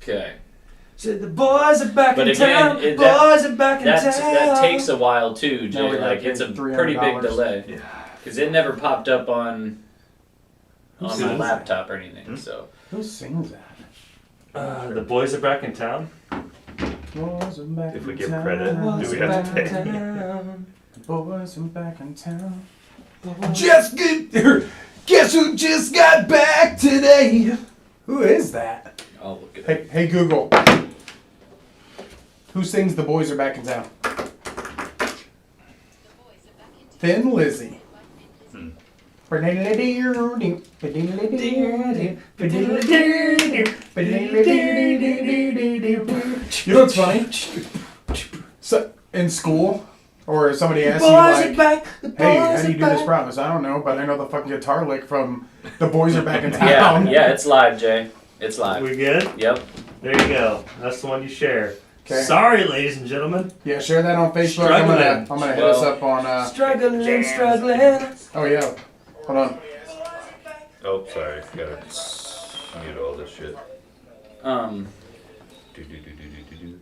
Okay. Said the boys are back But in again, town. Boys are back in town. That takes a while too, Now Jay. we gotta Like it's a pay pretty big $300. delay. Yeah. Because it never popped up on my sings laptop or anything. So Who sings that? The boys are back in town. Boys are back If we in give town. credit, Boys do we are have to back pay? in town. Boys are back in town. Guess who just got back today? Who is that? I'll look it up. Hey Google. Who sings The Boys Are Back in Town? Thin Lizzy. Hmm. You know what's funny? So, in school, or somebody asks you like, hey, how do you do this promise? I don't know, but I know the fucking guitar lick from The Boys Are Back in Yeah, Town. yeah, it's live, Jay. It's live. We good? Yep. There you go. That's the one you share. 'Kay. Sorry, ladies and gentlemen. Yeah, share that on Facebook. Struggling. I'm gonna hit us up on. Struggling. Oh yeah, hold on. Oh, sorry. Gotta mute all this shit. Do.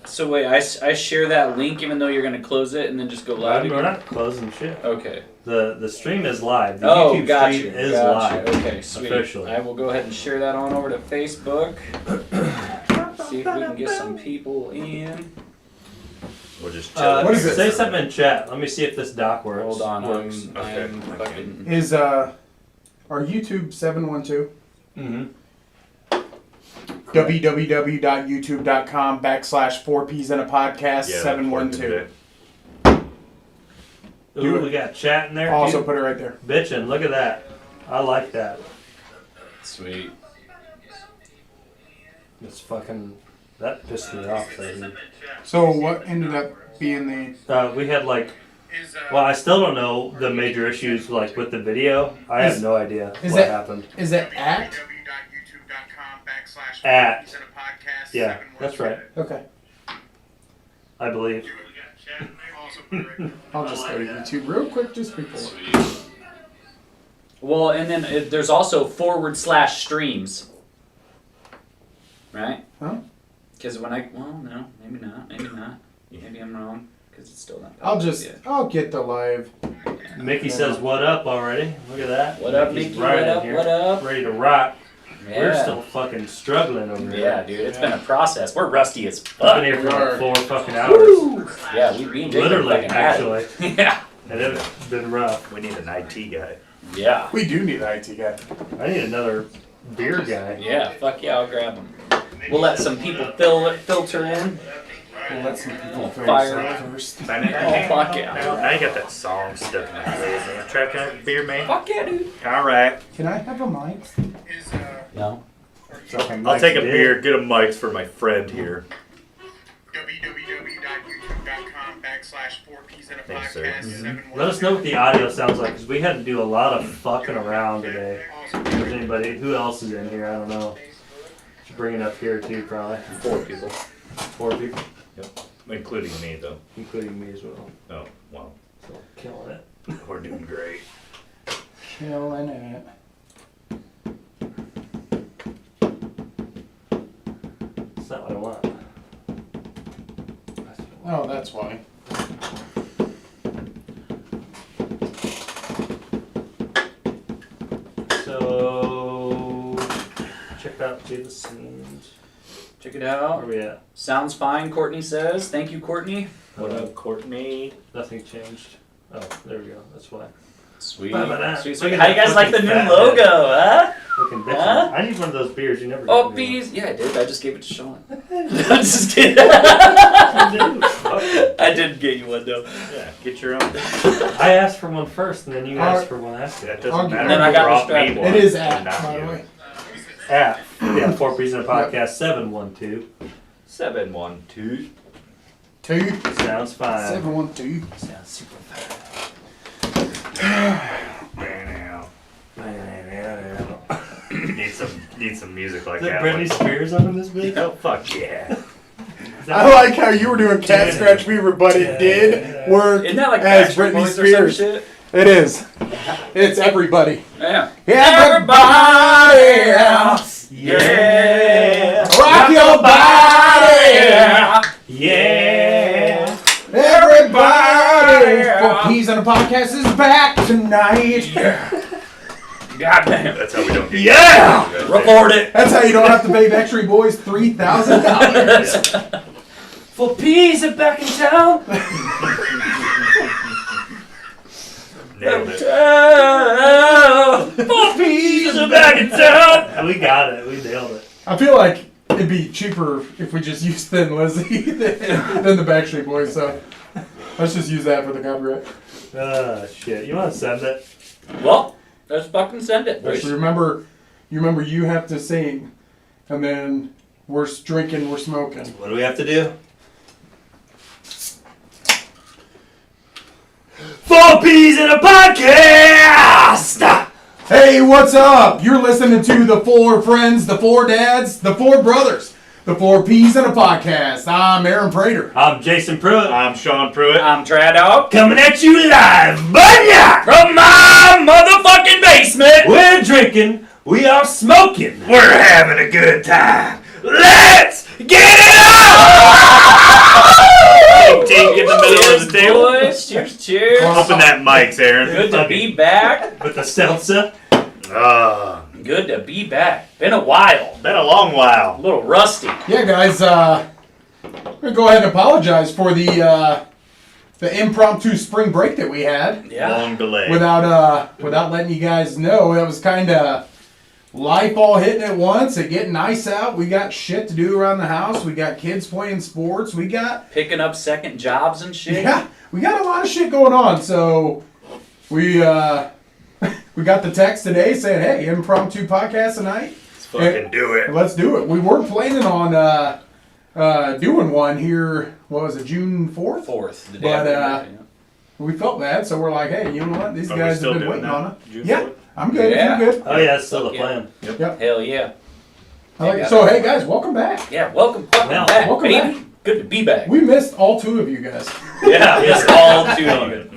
So wait, I share that link even though you're gonna close it and then just go live We're again? not closing shit. Okay. The stream is live. The Oh, YouTube got stream you. is got live. you. Okay, sweet. Officially. I will go ahead and share that on over to Facebook. See if we can get some people in. We'll just chill. What is it? Say something in chat. Let me see if this doc works. Hold on, Works. I'm Okay. fucking. Is our YouTube 712 Mm-hmm. www.youtube.com/4Ps in a podcast Yeah, 712. Do Ooh, it. we got chat in there. Also too. put it right there. Bitchin', look at that. I like that. Sweet. It's fucking. That pissed me off, baby. So what ended up being the? We had like. Well, I still don't know the major issues like with the video. I have no idea is what that- happened. Is it at? At. Yeah, that's right. Okay. I believe. I'll just go to YouTube real quick just before. Well, and then there's also /streams. Right? Huh? Because when well, no, maybe not. Maybe I'm wrong. Because it's still not. I'll get the live. Mickey says, "What up?" already. Look at that. What up, Mickey's Mickey? right What in up? here, What up? Ready to rock. Yeah. We're still fucking struggling over here. Yeah, dude, it's been a process. We're rusty as I've fuck. been here for We like are. 4 fucking hours. Woo! Yeah, we and Jake Literally, fucking had it. actually. Yeah. And it's been rough. We need an IT guy. Yeah. We do need an IT guy. I need another beer guy. Yeah. Fuck yeah, I'll grab them. We'll let some people filter in. We'll let some people Fire. first. Oh fuck yeah. Now you got that song stuck in my face. I'm a trap can beer man. Fuck yeah, dude. All right. Can I have a mic? No. I'll take a beer. Get a mics for my friend here. Thanks, sir. Let us know what the audio sounds like, because we had to do a lot of fucking around today. If there's anybody, who else is in here? I don't know. Should bring it up here too, probably. 4 people. 4 people, Including me, though. including me as well. Oh, wow. So, killing it. We're doing great. Killing it. That's not what I want. That's what I want. Oh, that's why. So, check out Davis Scenes. Check it Where out. are we at? Sounds fine, Courtney says. Thank you, Courtney. What up, Courtney? Nothing changed. Oh, there we go. That's why. Sweet. Ba-ba-da. Sweet, Look sweet. at How you that guys like the new fucking fat logo, head. huh? Looking bitchin'. Huh? I need one of those beers. You never Oh, gave me one. bees. Yeah, I did. I just gave it to Sean. I'm just kidding. I did get you one, though. Yeah, get your own. I asked for one first, and then you asked for one after. That I'll doesn't get matter. one. Then I got You brought me distracted. one, It is and at, not by you. the way. At, yeah, 4 P's in a podcast, 712. 712. 2 Sounds fine. 712. Sounds super fun. Need some music like Is that that. Britney Spears up in this bitch? Oh fuck yeah! I like how you were doing Cat Scratch Fever, but it did work Isn't that like as Backstreet Britney Boys or some Spears. shit? It is. It's everybody. Yeah. Everybody else. Yeah. is back tonight. Goddamn. That's how we don't get Yeah! Record it. That's how you don't have to pay Backstreet Boys $3,000. For peas are back in town. Nailed it. For peas are back in town. We got it. We nailed it. I feel like it'd be cheaper if we just used Thin Lizzy than the Backstreet Boys. So let's just use that for the copyright. Shit. You want to send it? Well, let's fucking send it. Just remember, you have to sing, and then we're drinking, we're smoking. What do we have to do? 4 peas in a podcast! Hey, what's up? You're listening to the 4 friends, the 4 dads, the 4 brothers, the 4 P's in a podcast. I'm Aaron Prater. I'm Jason Pruitt. I'm Sean Pruitt. I'm Trad-Dog. Coming at you live, Bunya! From my motherfucking basement. We're drinking, we are smoking, we're having a good time. Let's get it up! Take in the middle of the table. Boys. Cheers, cheers. Open that mic, Aaron. Good to be back. With the seltzer. Good to be back. Been a while. Been a long A while. little rusty. Yeah, guys, I'm gonna go ahead and apologize for the impromptu spring break that we had. Yeah. Long delay. Without letting you guys know, it was kind of life all hitting at once. It getting nice out. We got shit to do around the house. We got kids playing sports. We got Picking up second jobs and shit. we got a lot of shit going on. So we we got the text today saying, "Hey, impromptu podcast tonight. Let's fucking do it. Let's do it." We were planning on doing one here. What was it, June 4th? Fourth. The day But, after, yeah. We felt bad, so we're like, "Hey, you know what? These Are we guys still have been doing waiting that? on it." June Yeah, 4th? I'm good. Yeah. I'm good. Oh yeah, it's still the Yeah. plan. Hell yeah. I like it. So, hey guys, welcome back. Yeah, welcome fucking Well, back, welcome baby. back. Good to be back. We missed all 2 of you guys. Yeah, it's all too long. You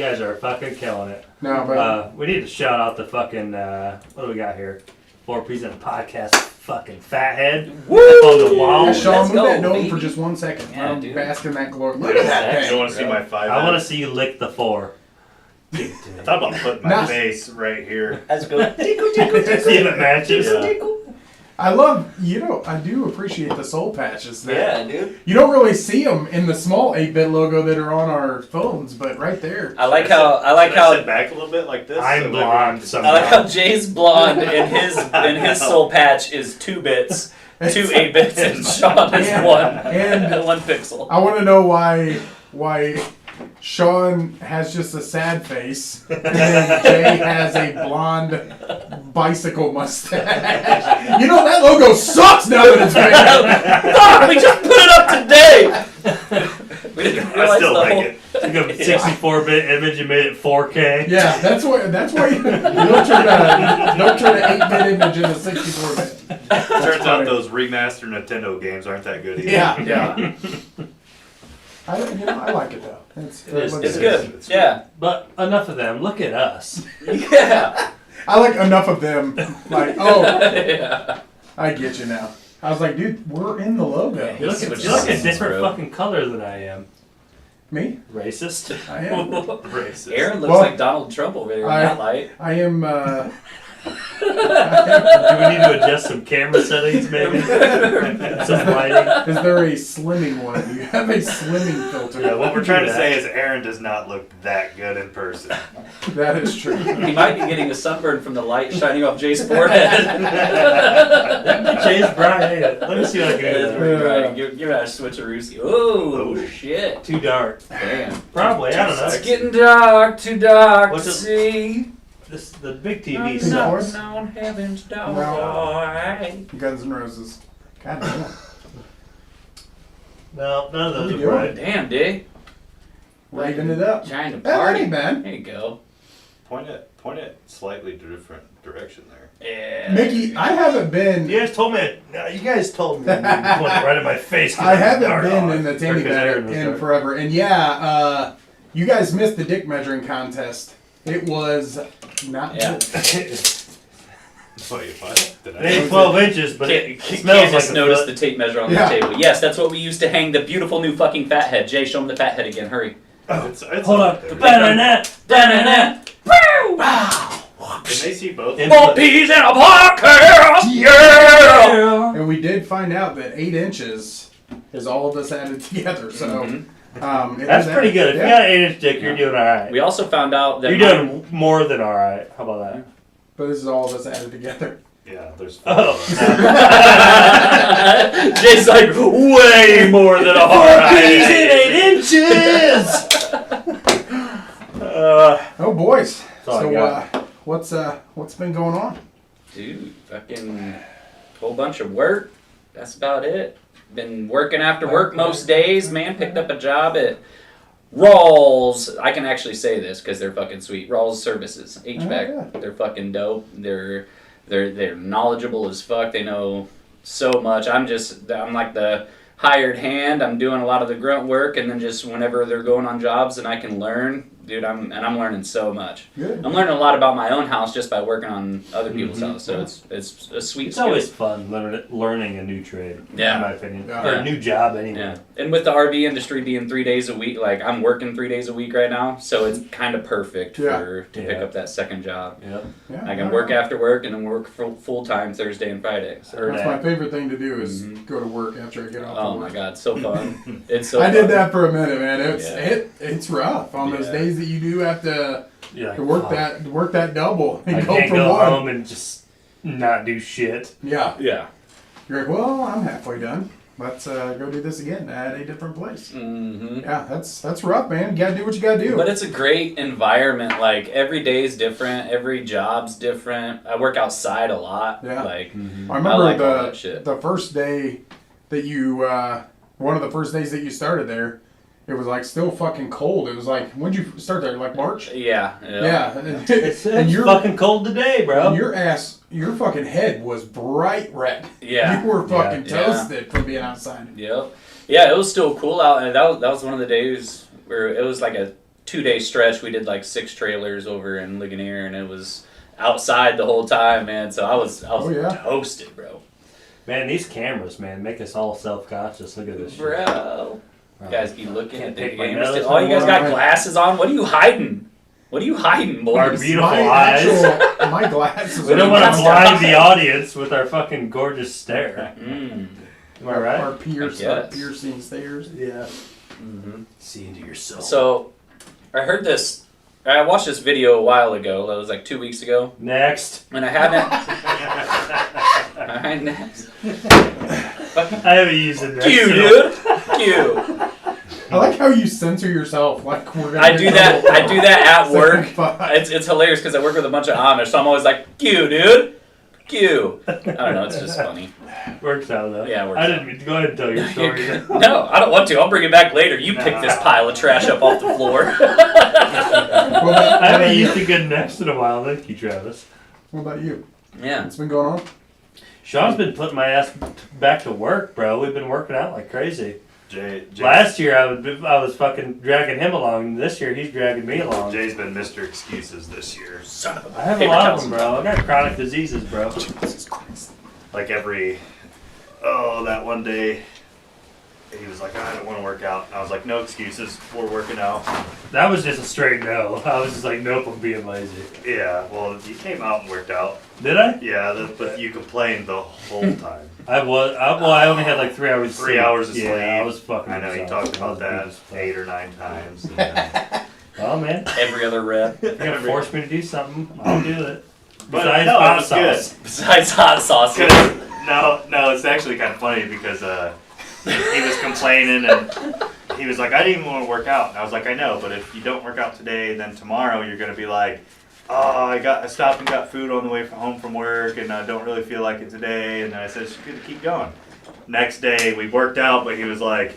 guys are fucking killing it. No, but We need to shout out the fucking, what do we got here? 4 peas in a podcast, fucking fathead. Woo! On the wall. yeah, Sean, let's move go, that dome baby. for just 1 second. Yeah, I'll dude. bask in that glory. Look at that You thing. don't want to see my 5? I want to see you lick the 4. I thought about putting my Nah. face right here. Let's go. See if it matches. Yeah. I love, I do appreciate the soul patches there. Yeah, dude. You don't really see them in the small 8-bit logo that are on our phones, but right there. I like Should I how sit back a little bit like this. I'm so blonde I like how somehow. Jay's blonde and his soul patch is 2 bits, 2 8 bits, and Sean is And- 1 and- 1 pixel. I want to know why Sean has just a sad face, and then Jay has a blonde bicycle mustache. You know, that logo sucks now that it's made. Fuck, we just put it up today. We didn't I realize still the like whole. it. Took a 64-bit image and made it 4K. Yeah, that's why you don't turn an 8-bit image into 64-bit. Turns out those remastered Nintendo games aren't that good either. Yeah. I like it though. It's It's looks good. It's Yeah. But enough of them. Look at us. Yeah. I like enough of them. Like, oh, Yeah. I get you now. I was like, dude, we're in the logo. You look, Switch you look a seasons, different bro. fucking color than I am. Me? Racist. I am. Racist. Aaron looks Well, like Donald Trump over there in that light. I am. Do we need to adjust some camera settings maybe? Some lighting? Is there a slimming one? You have a slimming filter. Yeah, what we're do trying to that. say is Aaron does not look that good in person. That is true. He might be getting a sunburn from the light shining off Jay's forehead. Jay's bright. Let me see what I can do. That's there. pretty right. Give that a switcherooski. Oh, shit. Too dark. Damn. Probably. I don't know. It's getting dark, too dark What's to it- see. The big TV. Pink sucks. Floyd? on heaven's door. Guns N' Roses. God damn. No, none of What those are are we doing? bright. Damn, dude. Lighting it up. Trying to Hey, party. honey, man. There you go. Point it slightly different direction there. Yeah. Mickey, I haven't been. You guys told me. You guys told me. You pointed right in my face. 'cause I it was haven't dark. been in the tanny Or 'cause bed Aaron was in dark. forever. And yeah, you guys missed the dick measuring contest. It was not Yeah. good. Wait, what? Did It ain't 12 inches, but it Can't smells just like notice a the tape measure on Yeah. the table. Yes, that's what we used to hang the beautiful new fucking fat head. Jay, show him the fat head again. Hurry. It's Hold on. Can Banana. Banana. they see both? More peas in a podcast! Yeah! And we did find out that 8 inches is all of us added together. So it That's is pretty good. If yeah. you got an 8-inch dick, you're doing all right. We also found out that You're doing more than all right. How about that? But this is all of us added together. Yeah, there's 4 Oh. of us. Jay's like, way more than all right. 8 inches. Oh boys. That's all I So got. what's been going on? Dude, fucking whole bunch of work. That's about it. Been working after work most days, man. Picked up a job at Rawls. I can actually say this because they're fucking sweet. Rawls Services, HVAC. Oh, yeah. They're fucking dope. They're knowledgeable as fuck. They know so much. I'm like the hired hand. I'm doing a lot of the grunt work, and then just whenever they're going on jobs and I can learn, dude, I'm learning so much. Good. I'm learning a lot about my own house just by working on other people's Mhm. house. So it's a sweet It's skill. always fun learning a new trade. Yeah. In my opinion. Yeah. Or a new job anyway. Yeah, and with the RV industry being 3 days a week, like I'm working 3 days a week right now, so it's kind of perfect Yeah. to pick Yeah. up that second job. Yep. Yeah, I can work after work and then work full time Thursday and Friday. So. Heard That's that. my favorite thing to do is Mhm. go to work after I get off. Oh of my work. god, so fun! It's so. I fun. did that for a minute, man. Yeah. It's rough on those Yeah. days that you do have to You're like, work "Fuck, work that double and I go can't for go one. home and just not do shit. Yeah, Yeah. you're like, well, I'm halfway done. Let's go do this again at a different place. hmm Yeah, that's rough, man. You gotta do what you gotta do. But it's a great environment. Like every day is different. Every job's different. I work outside a lot. Yeah. Like I remember like all that shit. the first day that you one of the first days that you started there, it was like still fucking cold. It was like, when'd you start there? Like March? yeah. Yeah. It's and your fucking cold today, bro. your fucking head was bright red. Yeah. You were fucking Yeah. toasted from being outside. Yep. Yeah, it was still cool out, and that was one of the days where it was like a 2-day stretch. We did like 6 trailers over in Ligonier, and it was outside the whole time, man. So I was Oh, yeah. toasted, bro. Man, these cameras, man, make us all self-conscious. Look at this shit. Bro. Bro. You guys be looking Can't at the take my cameras. nose Oh, you guys got away. glasses on? What are you hiding? What are you hiding, Our boys? beautiful My eyes. my glasses. We don't are- want to That's blind the- the audience with our fucking gorgeous stare. Mm. Am I right? Our I guess. piercing stairs. Yeah. hmm See into your soul. So, I heard this. I watched this video a while ago. That was like 2 weeks ago, Next. and I haven't. Alright, next. I haven't used it. Next. Q, dude. Q. I like how you censor yourself. Like we're gonna. I get do that. trouble. I do that at work. Fuck. It's hilarious because I work with a bunch of Amish, so I'm always like, Q, dude. Q. I don't know. It's just funny. Works out though. Yeah, it works I didn't mean to go ahead and tell your story. No, I don't want to. I'll bring it back later. You pick this pile of trash up off the floor. What about, I haven't used a good next in a while. Thank you, Travis. what about you? Yeah. What's been going on? Sean's been putting my ass back to work, bro. We've been working out like crazy. Jay, Last year I was fucking dragging him along. This year he's dragging me along. Jay's been Mr. Excuses this year. Son of a I have a paper lot of towels. them, bro. I got chronic diseases, bro. Like that one day, he was like, I don't want to work out. I was like, no excuses, we're working out. That was just a straight no. I was just like, nope, I'm being lazy. Yeah, well, you came out and worked out. Did I? Yeah, but you complained the whole time. I only had like 3 hours. 3 hours of sleep. Yeah, I was fucking. I know you exhausted. talked I was about that beat as fuck. 8 or 9 times. And then, Oh man, Every other rep. you're gonna force me to do something. I'll do it. but Besides no, it hot was sauce. good. Besides hot sauce. No, it's actually kind of funny because he was complaining and he was like, I didn't even want to work out. And I was like, I know, but if you don't work out today, then tomorrow you're going to be like, oh, I stopped and got food on the way home from work and I don't really feel like it today. And then I said, just keep going. Next day we worked out, but he's like,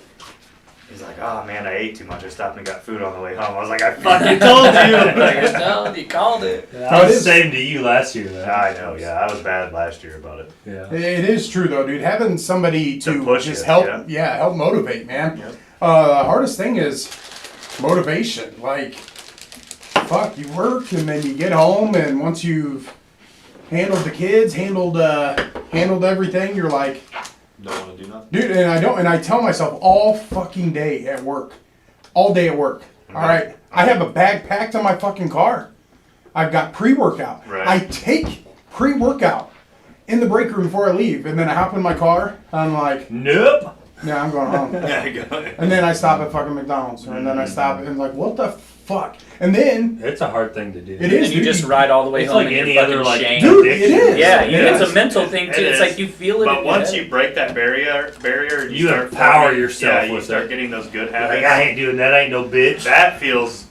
oh man, I ate too much. I stopped and got food on the way home. I was like, I fucking told you. No, you called it. I was the same to you last year, though. I know, yeah, I was bad last year about it. Yeah. It is true though, dude. Having somebody To to push just you, help, yeah. help motivate, man. Yep. The hardest thing is motivation. Like, fuck, you work and then you get home, and once you've handled the kids, handled everything, you're like, Don't want to do nothing. dude. And I tell myself all fucking day at work, all day at work, All right, I have a bag packed in my fucking car. I've got pre-workout. Right. I take pre-workout in the break room before I leave, and then I hop in my car. I'm like, Nope. yeah, I'm going home. Yeah, go. And then I stop at fucking McDonald's, and then I stop and like, what the fuck? And then It's a hard thing to do. it is. And you dude. just ride all the way It's home like in any your other fucking like shame. Dude, it addiction. is. Yeah, It it's is. a mental thing too. It It's is. like you feel it. But in your once head. you break that barrier, You start empower forming- yourself Yeah, you with start it. getting those good Like, habits. I ain't doing that. I ain't no bitch. That feels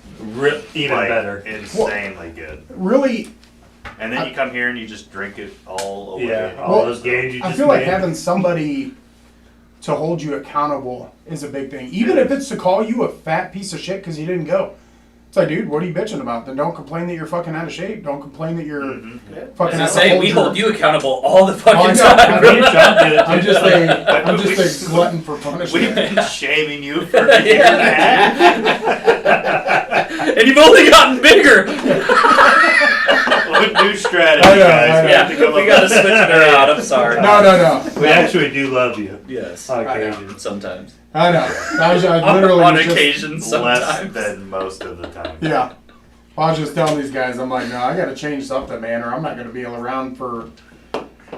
Even like better. insanely good. really, And then you come here and you just drink it all away. Yeah. Well, All those games you I just feel like made. having somebody to hold you accountable is a big thing. Even if it's to call you a fat piece of shit because you didn't go. It's like, dude, what are you bitching about? Then don't complain that you're fucking out of shape. Don't complain that you're fucking. As I say, we hold you accountable all the Oh, I fucking know. time. I mean, John did it. I'm just a glutton for We've punishment. been shaming you for a year and a half. And you've only gotten bigger. New strategy, I know, guys. I know. We have to Yeah, come we up gotta with- switch it around. I'm sorry. No. We actually do love you Yes. on I know. occasion. Sometimes. I know. I literally On was just- occasion, less sometimes. than most of the time. Yeah. I was just telling these guys, I'm like, no, I got to change something, man, or I'm not going to be around for.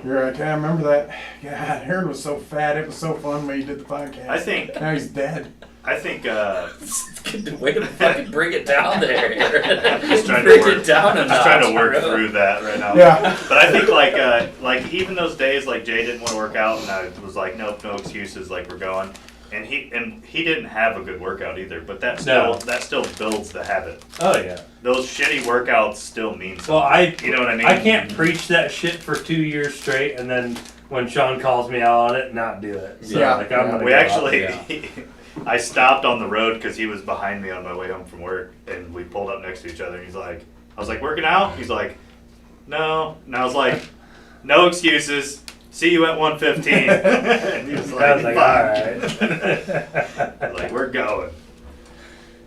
You're like, yeah, I remember that. God, Aaron was so fat. It was so fun when he did the podcast. I think Now he's dead. Way to fucking bring it down there. just trying to Bring work. it down a I'm just trying to notch, work bro. through that right now. Yeah. But I think like even those days like Jay didn't want to work out and I was like, nope, no excuses, like we're going. And he didn't have a good workout either, but that still builds the habit. Oh yeah. Those shitty workouts still mean something. Well, you know what I mean? I can't preach that shit for 2 years straight, and then when Sean calls me out on it, not do it. So, Yeah. like, I'm gonna We go actually, out. I stopped on the road because he was behind me on my way home from work, and we pulled up next to each other. And he's like, I was like, working out? He's like, no. And I was like, no excuses. See you at 1:15. And he was I was like, like, "Fuck." Like, we're going.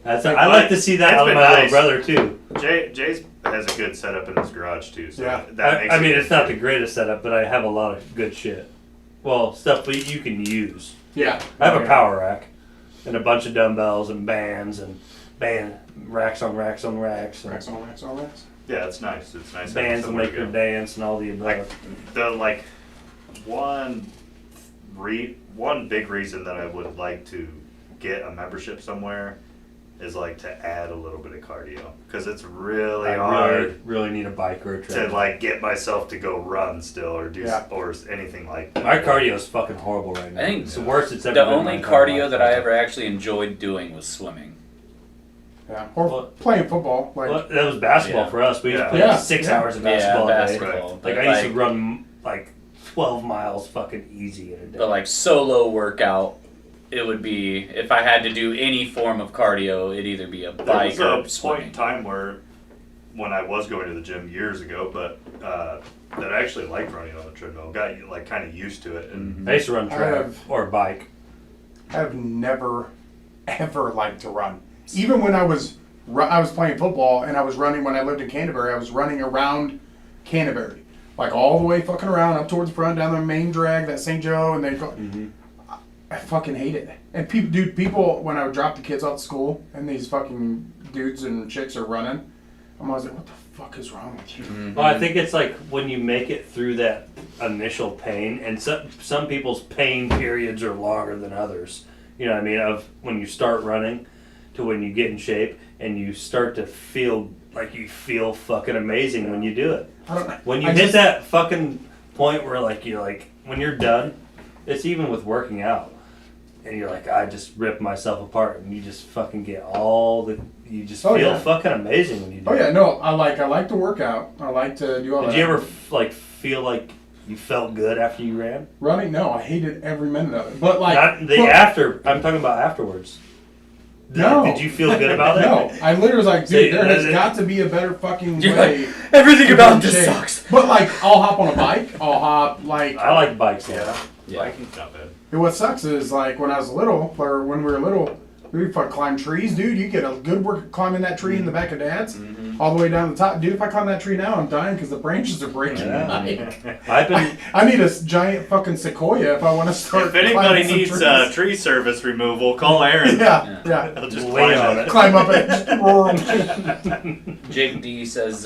I like to see that It's out of been my nice. little brother too. Jay's has a good setup in his garage too. So Yeah. that makes I mean, it it's not the greatest setup, but I have a lot of good shit. Well, stuff you can use. Yeah. I have a power rack and a bunch of dumbbells and bands and band racks on racks on racks. And Racks on racks on racks. Yeah, it's nice. It's nice. having bands that somewhere make to her go. dance and all the above. One big reason that I would like to get a membership somewhere is like to add a little bit of cardio because it's really I hard really need a bike or a to treadmill. like get myself to go run still or do Yeah. or anything like that. My cardio is fucking horrible right now. I think it's the worst it's ever The been. in only my entire cardio life. that I ever actually enjoyed doing was swimming. Yeah. Or Well- playing football. Like, Well, that was basketball Yeah. for us. We used to play Yeah. 6 Yeah. hours of basketball yeah, a day. basketball. Like I used to run like 12 miles fucking easy in a day. But like solo workout, it would be if I had to do any form of cardio, it'd either be a There bike was or a point swimming. in time where when I was going to the gym years ago, but that I actually liked running on the treadmill. Got like kind of used to it, and I used to run I track have- or bike. I've never, ever liked to run. Even when I was playing football and I was running when I lived in Canterbury, I was running around Canterbury. Like all the way fucking around, up towards the front, down the main drag, that St. Joe, and they go. I fucking hate it. And people, when I would drop the kids off to school and these fucking dudes and chicks are running, I'm always like, what the fuck is wrong with you? Well, I think it's like when you make it through that initial pain, and some people's pain periods are longer than others. You know what I mean? Of when you start running to when you get in shape and you start to feel like you feel fucking amazing when you do it. I don't know. When you I hit just- that fucking point where like you're like when you're done, it's even with working out. And you're like, I just ripped myself apart, and you just fucking get you just Oh, feel yeah. fucking amazing when you do Oh it. yeah, no, I like to work out. I like to do all that. Did you ever like feel like you felt good after you ran? running? No, I hated every minute of it. But like Not the but- after. I'm talking about afterwards. No. Did you feel good about it? No, I literally was like, See, dude, there has that- got to be a better fucking You're way. like, everything to about get in this shape." sucks. But like, I'll hop on a bike. I'll hop like. I like bikes. yeah, Yeah. biking's not bad. And what sucks is like when I was little, or when we were little, We fuck climb trees, dude. You get a good work climbing that tree in the back of Dad's, all the way down the top, dude. If I climb that tree now, I'm dying because the branches are breaking. Yeah. I've been I need a giant fucking sequoia if I want to start. If anybody climbing some needs trees. tree service removal, call Aaron. yeah. He'll just Lay climb on it. it. Climb up it. Jake D says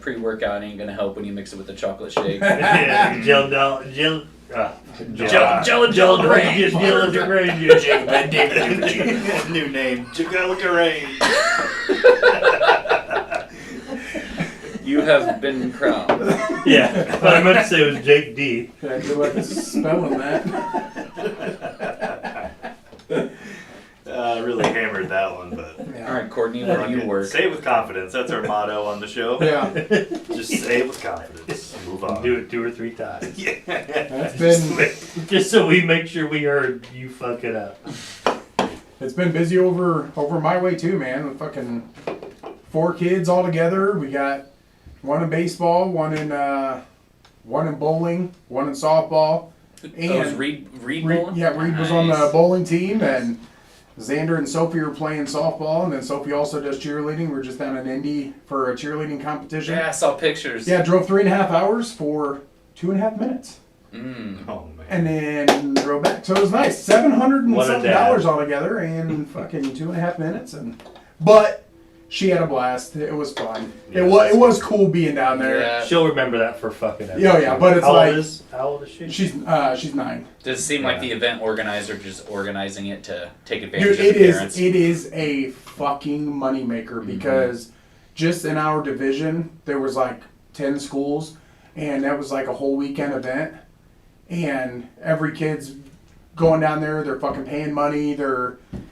pre-workout ain't gonna help when you mix it with the chocolate shake. yeah, Jill. Gel Grange. New name, Jagalica Range. You have been crowned. Yeah, what I meant to say was Jake D. Yeah, good luck spelling that. Really hammered that one, but All right, Courtney, where do you work? say it with confidence. That's our motto on the show. Yeah, Just say it with confidence. Move on. Do it 2 or 3 times. it's been Just so we make sure we heard you fuck it up. it's been busy over my way too, man. With fucking 4 kids all together. We got one in baseball, one in bowling, one in softball. Oh, is Reed bowling? Yeah, Reed was on the Nice. bowling team, and Xander and Sophie are playing softball, and then Sophie also does cheerleading. We're just down in Indy for a cheerleading competition. Yeah, I saw pictures. Yeah, drove 3.5 hours for 2.5 minutes, Mm. Oh man. and then drove back. So it was nice, $700 and What a something dad. dollars altogether, and fucking 2.5 minutes, but she had a blast. It was fun. Yeah, It was cool being down there. Yeah. She'll remember that for fucking ever. Yeah, but it's how like- old is she? She's 9. Does it seem like the event organizer just organizing it to take advantage Dude, of it the is parents? it is a fucking moneymaker because just in our division there was like 10 schools, and that was like a whole weekend event, and every kid's going down there. They're fucking paying money.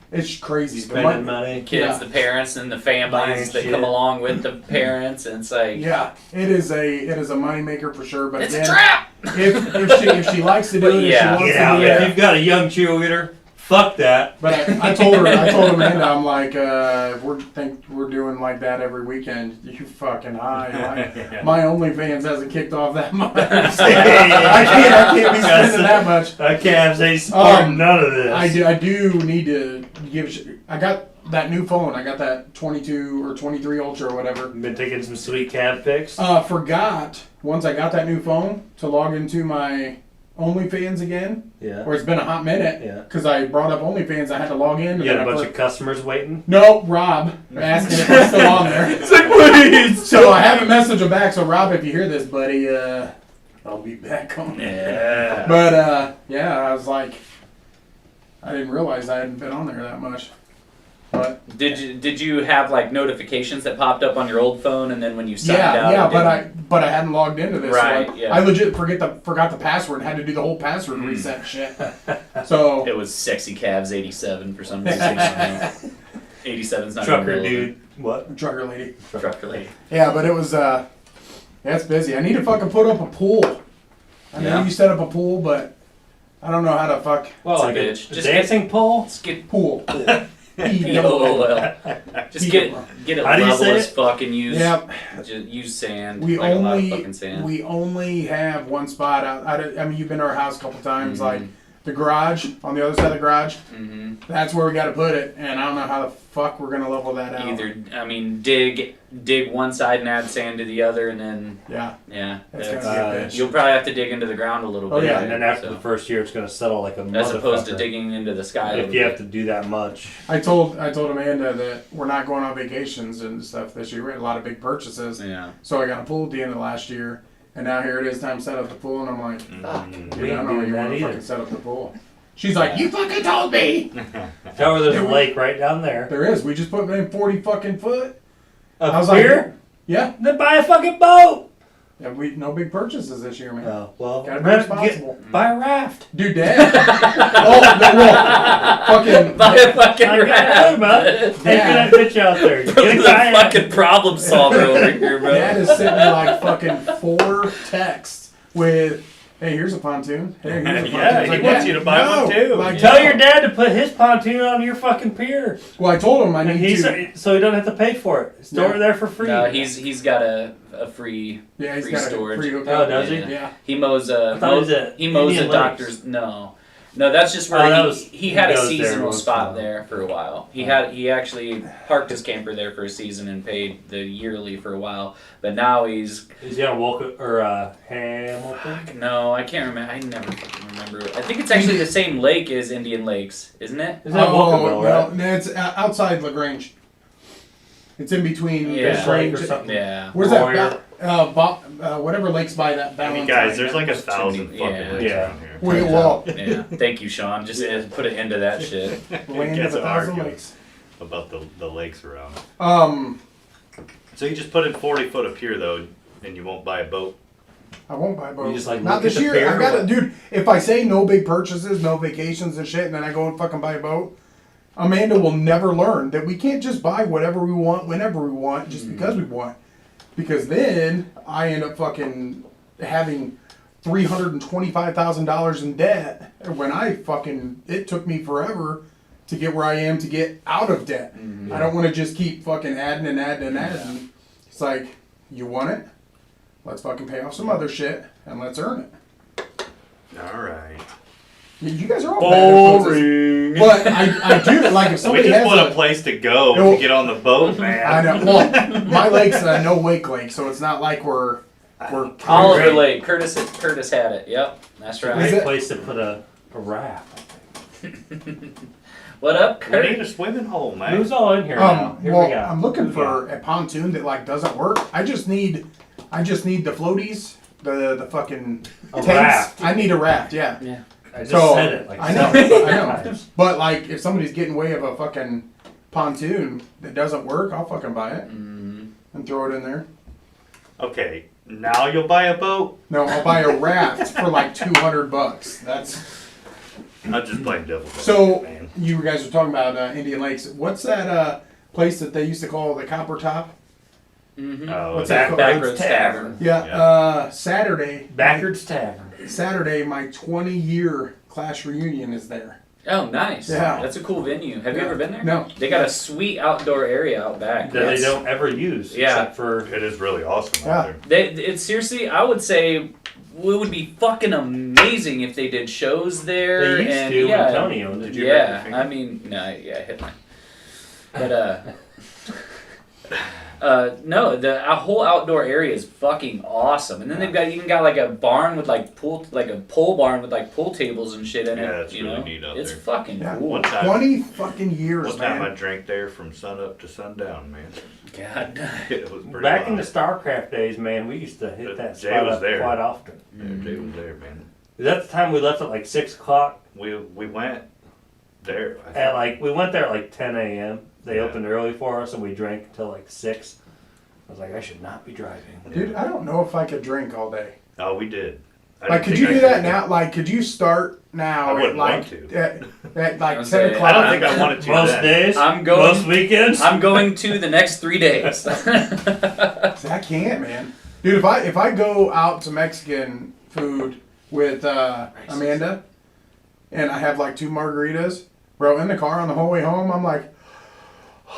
It's crazy. The Spending money. Kids, Yeah. the parents, and the Buying families that shit. come along with the parents, and it's like, Yeah, it is a moneymaker for sure. But it's again, a trap. if she likes to do But it, if yeah. she wants Get to out. do If it. you've got a young cheerleader, fuck that. But I told Amanda, I'm like, we're doing like that every weekend. You fucking high. My OnlyFans hasn't kicked off that much. I can't be spending that much. I can't say support Um, none of this. I do need to give. I got that new phone. I got that 22 or 23 Ultra or whatever. Been taking some sweet cam pics. Forgot once I got that new phone to log into my OnlyFans again. Yeah. Or it's been a hot minute. Yeah. Because I brought up OnlyFans, I had to log in. and You had then a I bunch put- of customers waiting. No, Rob asking if I'm still on there. It's like, please. So I haven't messaged him back. So Rob, if you hear this, buddy, I'll be back on there. Yeah. But yeah, I was like, I didn't realize I hadn't been on there that much. But Did you have like notifications that popped up on your old phone, and then when you signed out? yeah, it but I hadn't logged into this. Right, So yeah. I legit forgot the password and had to do the whole password reset shit. So It was Sexy Cavs 87 for some reason. 87's not Trucker even relevant. dude. What? trucker lady. Trucker lady. Yeah, but it was yeah, it's busy. I need to fucking put up a pool. I know Yeah. you set up a pool, but I don't know how to fuck Well, It's a like a bitch. Just dancing pole. Just get pool. POOL. Just get it How do you level say as it? fuck and use Yep. just use sand. We like a lot of fucking only sand. we only have one spot out. I mean, you've been to our house a couple times. Mhm. Like the garage on the other side of the garage. hmm That's where we got to put it, and I don't know how the fuck we're gonna level that out. Either dig one side and add sand to the other, and then Yeah, yeah, that's that's- gonna be a bitch. you'll probably have to dig into the ground a little Oh, bit. yeah, And then after so- the first year, it's gonna settle like a motherfucker. as opposed to digging into the sky. a If little you have bit. to do that much. I told Amanda that we're not going on vacations and stuff this year. We had a lot of big purchases, Yeah. so I got a pool at the end of last year, and now here it is time to set up the pool, and I'm like, Mm. We dude, I ain't don't know doing you that want to either. fucking set up the pool. She's like, you fucking told me. Tell her there's a There we- lake right down there. There is. We just put in 40 fucking foot. Up I was like, here? yeah, Then buy a fucking boat. yeah. We no big purchases this year, man. Oh, well, Gotta be responsible. buy a raft. Dude, Dad. fucking. Buy a fucking I got raft. it, bud. Take Yeah. that bitch out there. Get a the kayak. fucking problem solver over here, bro. Dad is sitting there like fucking 4 texts with, hey, here's a pontoon. Hey, here's a pontoon. Yeah, It's he like, wants Dad, you to buy no. one too. Like, Tell no. your dad to put his pontoon on your fucking pier. Well, I told him I And need to. so he don't have to pay for it. Store Yeah. it there for free. No, he's got a free. Yeah, he's free got storage. a free hotel. Oh, does he? Yeah. He mows I thought he was a he mows Indian a doctor's no. No, that's just where he had a goes there seasonal once in a spot while. there for a while. He actually parked his camper there for a season and paid the yearly for a while. But now he's Is he on Walker or Hamilton? no, I can't remember. I never fucking remember. I think it's actually the same lake as Indian Lakes, isn't it? Is that Walkerville, right? No, it's outside Lagrange. It's in between Yeah. Fish Lake Lagrange. or something? Yeah. Where's Warrior. that? Whatever lake's by that I Valentine. mean, guys, there's like yeah. 1,000 fucking Yeah. lakes Yeah. around here. Wait, well, Yeah. Thank you, Sean. Just put an end to that shit. land Gets of 1,000 arguing lakes. about the lakes around. Um, So you just put in 40 foot of pier though, and you won't buy a boat. I won't buy a boat. You just, like, not look this at the year. pier I or gotta, what? dude. If I say no big purchases, no vacations and shit, and then I go and fucking buy a boat, Amanda will never learn that we can't just buy whatever we want whenever we want just because we want. Because then I end up fucking having $325,000 in debt when it took me forever to get where I am to get out of debt. I don't want to just keep fucking adding and adding and adding. It's like, you want it? Let's fucking pay off some other shit and let's earn it. All right. You guys are all bad influences. But I do, like if We somebody just has want a place to go No. to get on the boat, man. I know. Well, my lake's a no wake lake, so it's not like we're Oliver Great. Lake. Curtis had it. Yep. That's Is right. Great it- place to put a raft. What up, We need Kurt? a swimming hole, man. Who's all in here now? Here well, we go. I'm looking Who we got? for a pontoon that like doesn't work. I just need the floaties, the fucking A tanks. raft. I need a raft, yeah. Yeah. I just So, said it like I know, 7 I know. times. But like, if somebody's getting way of a fucking pontoon that doesn't work, I'll fucking buy it and throw it in there. Okay, now you'll buy a boat? No, I'll buy a raft for like $200. That's I'm just playing devil's so. advocate, man. You guys were talking about Indian Lakes. What's that place that they used to call the Copper Top? Mm-hmm. Oh, What's that, that called? Backroads Tavern. Yeah, Yeah. Saturday. Backwards Tavern. Saturday, my 20-year Clash reunion is there. Oh, nice. Yeah. That's a cool venue. Have you Yeah. ever been there? No. They got a sweet outdoor area out back. That Yes. they don't ever use Yeah. except for it is really awesome Yeah. out there. It's seriously, I would say it would be fucking amazing if they did shows there. they used and to yeah, when Tony owned it. Did you hurt your yeah. finger? I mean, no, yeah, I hit mine. But no, the whole outdoor area is fucking awesome. And then they've even got like a barn with like a pole barn with like pool tables and shit in it. Yeah, it's you really know? neat out It's there. fucking Yeah. cool. One time, 20 fucking years, one time I man. drank there from sun up to sundown, man. God. It was pretty Back in the wild. StarCraft days, man, we used to hit that Jay spot was up there. quite often. Yeah, Jay was there, man. Is that the time we left at like 6 o'clock? We went there. I At like we went there at like 10 a.m. They Yeah. opened early for us, and we drank until like 6. I was like, I should not be driving. Dude, I don't know if I could drink all day. Oh, we did. I Like, didn't could you think do I that now? Like, could you start now I at wouldn't like want to. at like I'm 10 saying, o'clock? I don't think I wanted to Most then. days, I'm going- most weekends. I'm going to the next 3 days. See, I can't, man. Dude, if I go out to Mexican food with Amanda and I have like 2 margaritas, bro, in the car on the whole way home, I'm like,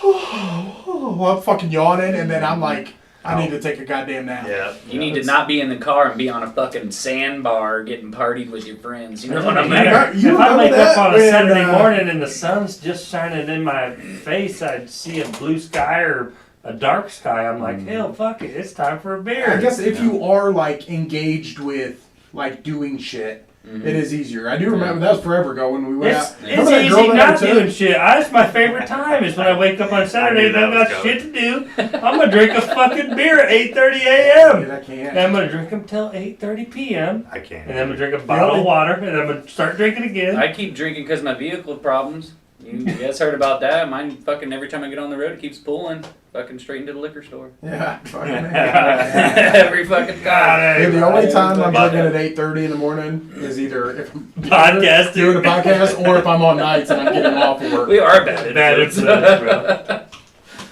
I'm fucking yawning, and then I'm like, I need to take a goddamn nap. Yeah. You need to not be in the car and be on a fucking sandbar getting partied with your friends. You know what I mean? Yeah. You If I remember wake that up on a when, Saturday morning and the sun's just shining in my face, I'd see a blue sky or a dark sky. I'm like, hell, fuck it, it's time for a beer. I guess if you are like engaged with like doing shit, it is easier. I do remember that was forever ago when we went It's, out. it's Remember that girl easy that not I took? doing shit. That's my favorite time is when I wake up on Saturday and that I've was got coming. shit to do. I'm gonna drink a fucking beer at 8:30 Dude, a.m. I And can't. I'm gonna drink them till 8:30 p.m. I can't. And then I'm gonna drink a bottle Really? of water and I'm gonna start drinking again. I keep drinking because my vehicle problems. You guys heard about that? Mine fucking every time I get on the road, it keeps pulling. Fucking straight into the liquor store. Yeah, fucking Every fucking time. Dude, the only time I'm But- drinking at 8:30 in the morning is either if I'm Podcasting. doing a podcast or if I'm on nights and I'm getting off of work. We are bad. Bad influence, bro.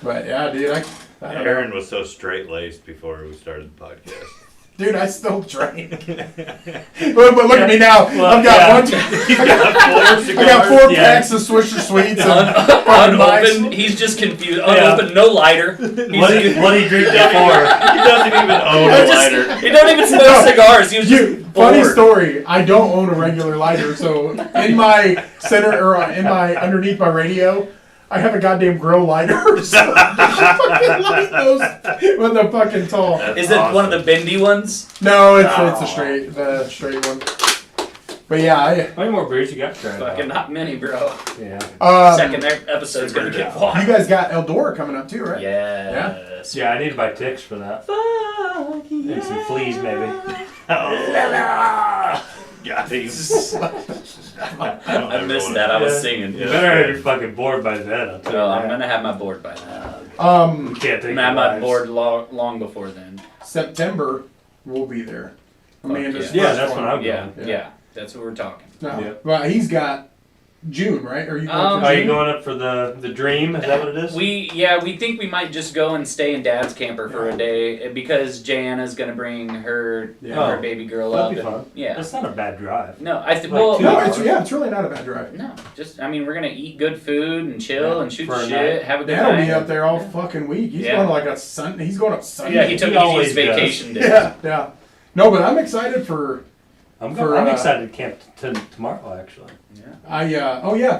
But yeah, dude, I don't know. Aaron was so straight laced before we started the podcast. Dude, I still drink. But look at me now. I've got I got 4 packs of Swisher Sweets and Unopened. He's just confused. Unopened, no lighter. What do you drink that for? He doesn't even own a lighter. He don't even smoke cigars. He was just bored. Funny story. I don't own a regular lighter, so in my center or in my underneath my radio, I have a goddamn grow lighter. So I fucking light those with the fucking tall. Is it one of the bendy ones? No, it's the straight one. But yeah, How many more beers you got, Trent? Fucking not many, bro. Yeah. Second episode's gonna get you walked. guys got Eldora coming up too, right? Yes. Yeah, I need to buy ticks for that. Fuck yeah. And some fleas, maybe. God, I missed that. I was singing. You better have your fucking board by then. I'll tell you Oh, I'm that. gonna have my board by then. You can't take I'm gonna have my lives. board long before then. September, we'll be there. Amanda's Yeah, first that's one. when I'm Yeah, going. yeah. That's what we're talking. No, Yeah. well, he's got June, right? Are you going for Are June? you going up for the dream? Is that what it is? We think we might just go and stay in Dad's camper for a day because Jana's gonna bring her her baby girl That'd up. be and- fun. Yeah. It's not a bad drive. No, I Like well. 2 No, hours. it's really not a bad drive. No, just I mean we're gonna eat good food and chill and shoot For a shit, night. have a good Dad'll night. be up there all fucking week. He's Yeah. going to like a Sunday. He's going up Sunday. Yeah, he took He always his vacation days. Yeah, yeah. No, but I'm excited for I'm For, excited to camp tomorrow, actually.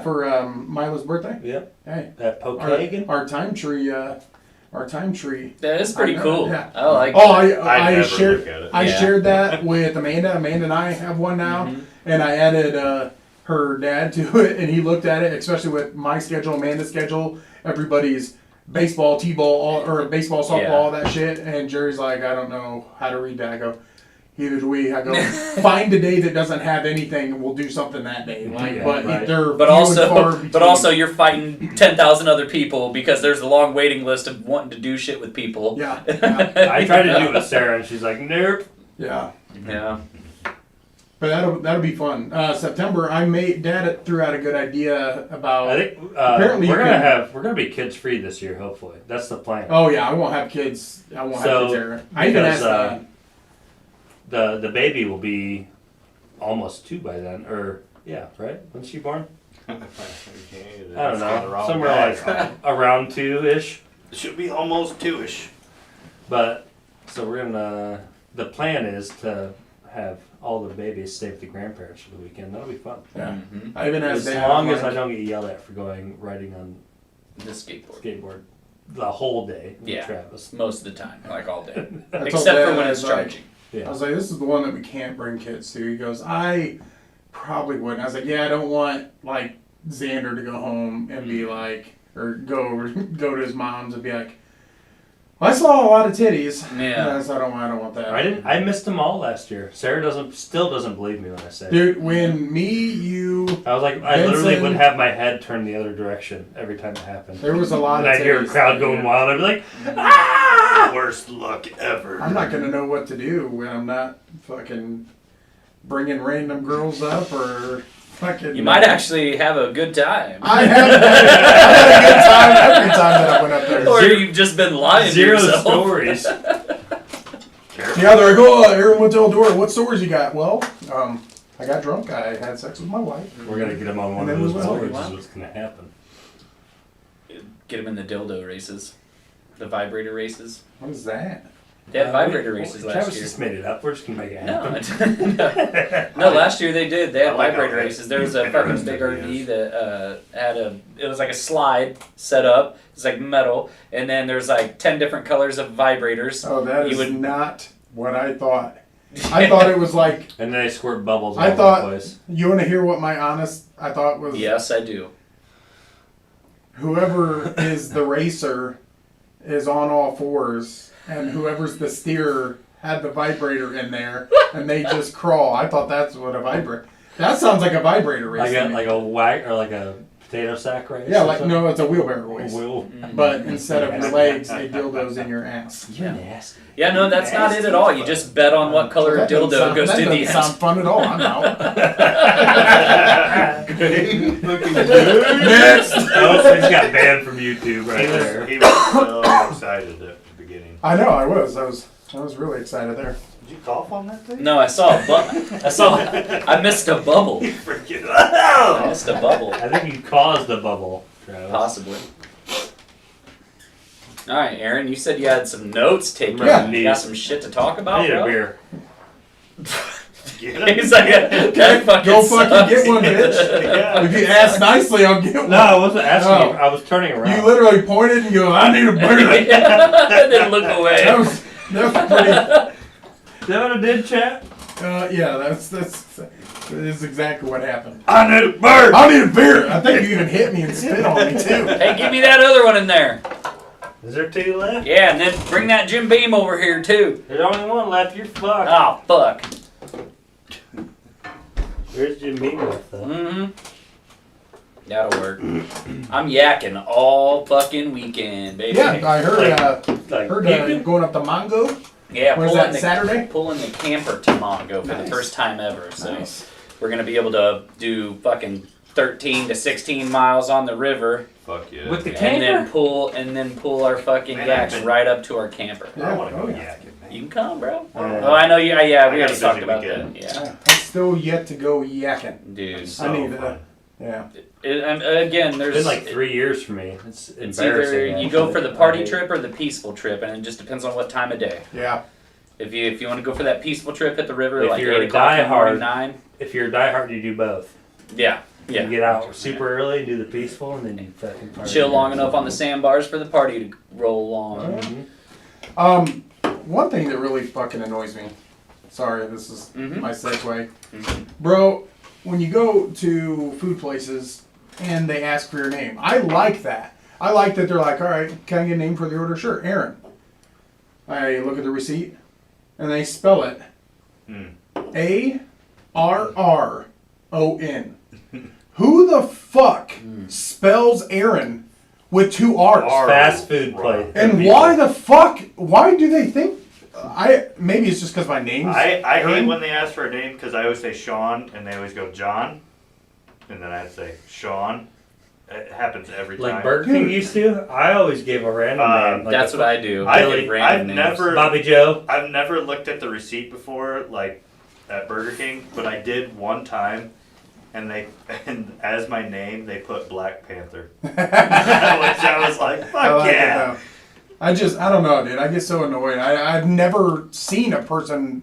for Mila's birthday. Yep. Hey, At Pokagon. our time tree. Our time tree. That is pretty I know, cool. yeah. I like. Oh, that. I I never shared. look at it. I Yeah. shared that with Amanda. Amanda and I have one now, Mhm. and I added her dad to it, and he looked at it, especially with my schedule, Amanda's schedule, everybody's baseball, t-ball, or baseball, softball, Yeah. all that shit. And Jerry's like, I don't know how to read that. I go, either do we. I go, find a day that doesn't have anything, and we'll do something that day. Like, Yeah, but right. they're But few and far also, between. you're fighting 10,000 other people because there's a long waiting list of wanting to do shit with people. Yeah, yeah, I tried to do it with Sarah, and she's like, nope. yeah. Yeah. But that'll be fun. September, Dad threw out a good idea about. I think Apparently we're you gonna be kids free this year. Hopefully, that's the plan. Oh yeah, I won't have kids. I won't have kids there. I even because, asked that. the baby will be almost 2 by then, or yeah, right? When's she born? I don't know, somewhere like around 2-ish. Should be almost 2-ish. But so we're gonna. The plan is to have all the babies stay with the grandparents for the weekend. That'll be fun. Yeah. Mhm. I even asked As Dad. long I'm as I like, don't get yelled at for riding on The skateboard. skateboard the whole day with Yeah. Travis. Most of the time, like all day. I told Except Dad, for when I it's was like- charging. I was like, this is the one that we can't bring kids to. He goes, I probably wouldn't. I was like, yeah, I don't want like Xander to go home and be like, or go to his mom's and be like, well, I saw a lot of titties. Yeah. And so I don't want that. I missed them all last year. Sarah still doesn't believe me when I say it. Dude, when you, I was like, I literally Benson- would have my head turned the other direction every time it happened. there was a lot And of I'd hear a titties. crowd going wild. I'd be like, Worst luck ever. I'm not gonna know what to do when I'm not fucking bringing random girls up or fucking. You might actually have a good time. I had a good time every time that I went up there. Or you've just been lying to zero yourself. stories. Yeah, they're like, oh, Aaron went to Eldora. What stores you got? Well, I got drunk. I had sex with my wife. We're gonna get them on one And of then those we went boards. home. Is what's gonna happen. Get them in the dildo races. The vibrator races. What is that? They had vibrator races last Travis year. just made it up. We're just gonna make it No, happen. no, last year they did. They had I like vibrator how races. There was a interesting fucking big he RV is. that had it was like a slide set up. It's like metal, and then there's like 10 different colors of vibrators. Oh, that You is would- not what I thought. I thought it was like, And then they squirt bubbles all I over thought- the place. you want to hear what my honest, I thought was Yes, I do. whoever is the racer is on all fours, and whoever's the steerer had the vibrator in there, and they just crawl. I thought that's what a vibrator. That sounds like a vibrator race. Like to a me. like a whack or like a potato sack race. Yeah, or like something? no, it's a wheelbarrow race. Wheel. But instead of your legs, a dildo's in your ass. You're nasty. Yeah, no, that's not it at all. You just bet on what color That doesn't dildo sound- goes that to the doesn't end. sound fun at all. I'm out. Next. Oh, so he just got banned from YouTube right there. He was so excited at the beginning. I know. I was really excited there. Did you cough on that thing? No, I saw I missed a bubble. Freaking. I missed a bubble. I think you caused a bubble, Travis. Possibly. All right, Aaron. You said you had some notes taken. Yeah. You got some shit to talk about. I need a bro? beer. Get He's like, that fucking Go fucking sucks. get one, bitch. Yeah. If you ask nicely, I'll get one. No, I wasn't asking Oh. you. I was turning around. You literally pointed and go, I need a beer. And then look away. That was pretty. Is that what I did, chat? Yeah, that is exactly what happened. I need a bird. I need a beer. I think you even hit me and spit on me too. Hey, give me that other one in there. Is there 2 left? Yeah, and then bring that Jim Beam over here too. There's only 1 left. You're fucked. Oh fuck. Where's Jim Beam left, though? Mm-hmm. That'll work. I'm yakking all fucking weekend, baby. Yeah, I heard. Like, Heard going up to Mongo. Yeah, Where's pulling that, Saturday? Pulling the camper to Mongo for the Nice. first time ever. So Nice. we're gonna be able to do fucking 13 to 16 miles on the river, Fuck yeah. With the and then camper? pull our fucking Man, yaks I've been- right up to our camper. I want to Oh, go yeah. yakking, man. You can come, bro. Yeah. Oh, I know you. Yeah, I we got already a talked busy about weekend. that. Yeah, I'm still yet to go yakking. dude. So I need fun. that. Yeah. And again, It's there's been like 3 years for me. It's It's embarrassing. either you go for the party actually. trip or the peaceful trip, and it just depends on what time of day. Yeah. If you want to go for that peaceful trip at the river, If like you're 8 a o'clock in the morning, diehard- 9. If you're a diehard, you do both. Yeah, You yeah. get out super early, do the peaceful, and then you fucking party. Chill long enough on the sandbars for the party to roll along. Mhm. One thing that really fucking annoys me. Sorry, this is Mhm. my segue. Mhm. Bro, when you go to food places and they ask for your name, I like that. I like that they're like, all right, can I get a name for the order? Sure, Aaron. I look at the receipt and they spell it ARRON. Who the fuck spells Aaron with 2 R's? Fast food place. And why the fuck? Why do they think? Maybe it's just because my name's I hate Aaron. when they ask for a name because I always say Sean and they always go John, and then I say Sean. It happens every time. Like Burger King used to. I always gave a random name. Like That's a- what I do. I- I give random I've names. never- Bobby Joe. I've never looked at the receipt before, like at Burger King, but I did one time, and as my name they put Black Panther, which I was like, fuck I like yeah. it though. I don't know, dude. I get so annoyed. I've never seen a person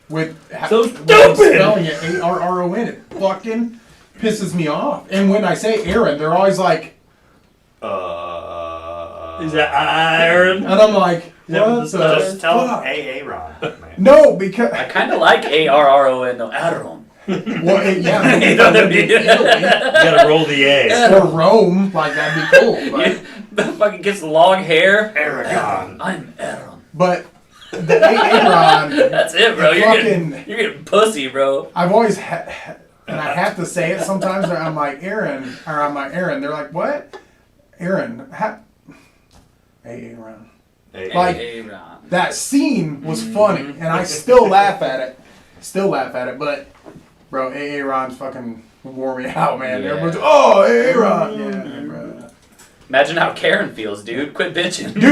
with So with stupid! spelling it ARRON. It fucking pisses me off. And when I say Aaron, they're always like, Is that Aaron? and I'm like, that what what this the does? Just tell fuck? him AA Ron, man. No, because I kind of like ARRON though. Aaron. well, yeah, You know what I mean? You gotta roll the A. or Rome, like that'd be cool. But, The fucking gets long hair. Aragon. I'm Aaron. but the Aaron, That's it, bro. Fucking- You're getting pussy, bro. I've always had, and I have to say it sometimes. Where I'm like Aaron, or I'm like Aaron. They're like, what? Aaron, hey Aaron. Hey, Like- Aaron. That scene was funny, and I still laugh at it. Still laugh at it, but bro, Aaron's fucking wore me out, man. Yeah. Everyone's, oh, Aaron, yeah, bro. Imagine how Karen feels, dude. Quit bitching. Dude,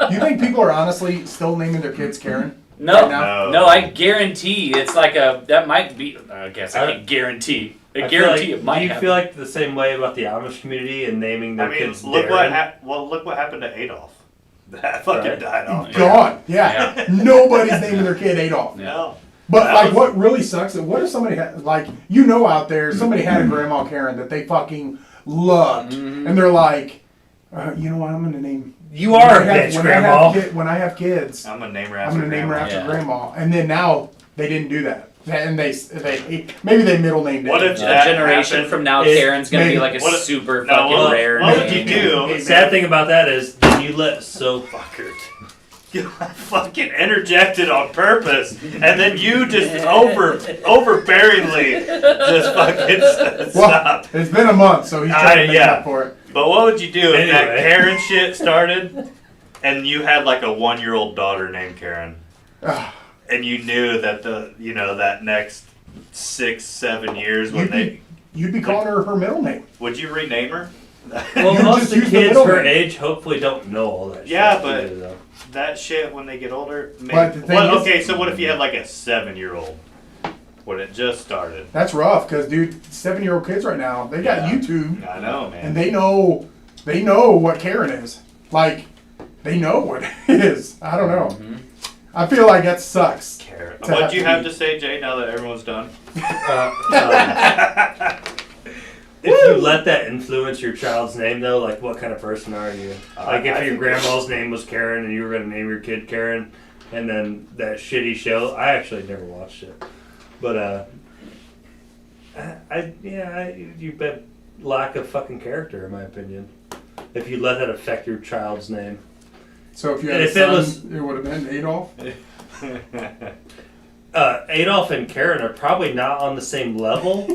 do you think people are honestly still naming their kids Karen? No, Right no, I guarantee it's like that might be. I guess I can't guarantee. I I feel guarantee like- it might Do you happen. feel like the same way about the Amish community and naming their I mean, kids look Darren? look what happened to Adolf. That fucking Right. died off. Gone. Yeah. Nobody's naming their kid Adolf. No. But That like, was- what really sucks is what if somebody had, like, you know, out there, somebody had a Grandma Karen that they fucking loved, and they're like, you know what? I'm gonna name. You are a when I have- bitch, when Grandma. when I have kids, I'm gonna name her I'm after gonna name her Grandma. after Yeah. Grandma. And then now they didn't do that, and they maybe they middle named it. What if A that generation happened? from now, It- Karen's gonna be maybe- like a what if- super no, fucking what- rare what name. would you do? The sad thing about that is then you let so Fucker. You fucking interjected on purpose, and then you just overbearingly just fucking Well, stop. it's been a month, so he's trying to make yeah. up for it. But what would you do if that Anyway. Karen shit started, and you had like a 1-year-old daughter named Karen, Ugh. and you knew that that next 6-7 years when You'd be calling her middle name. would you rename her? well, You most just of the use the kids middle her name. age hopefully don't know all that Yeah, shit. but- either, though. that shit when they get older. Maybe, But the thing is- okay, so what if you had like a 7-year-old when it just started? That's rough, because dude, 7-year-old kids right now, they got Yeah. YouTube, I know, man. and they know what Karen is. Like, they know what it is. I don't know. Mhm. I feel like that sucks. Carrot. To What have do you to have eat. to say, Jay? Now that everyone's done. If you let that influence your child's name, though, like what kind of person are you? Like if I your think- grandma's name was Karen and you were going to name your kid Karen, and then that shitty show, I actually never watched it, but you bet lack of fucking character, in my opinion. If you let that affect your child's name, So if you had And a if it son, was- it would have been Adolf. Adolf and Karen are probably not on the same level.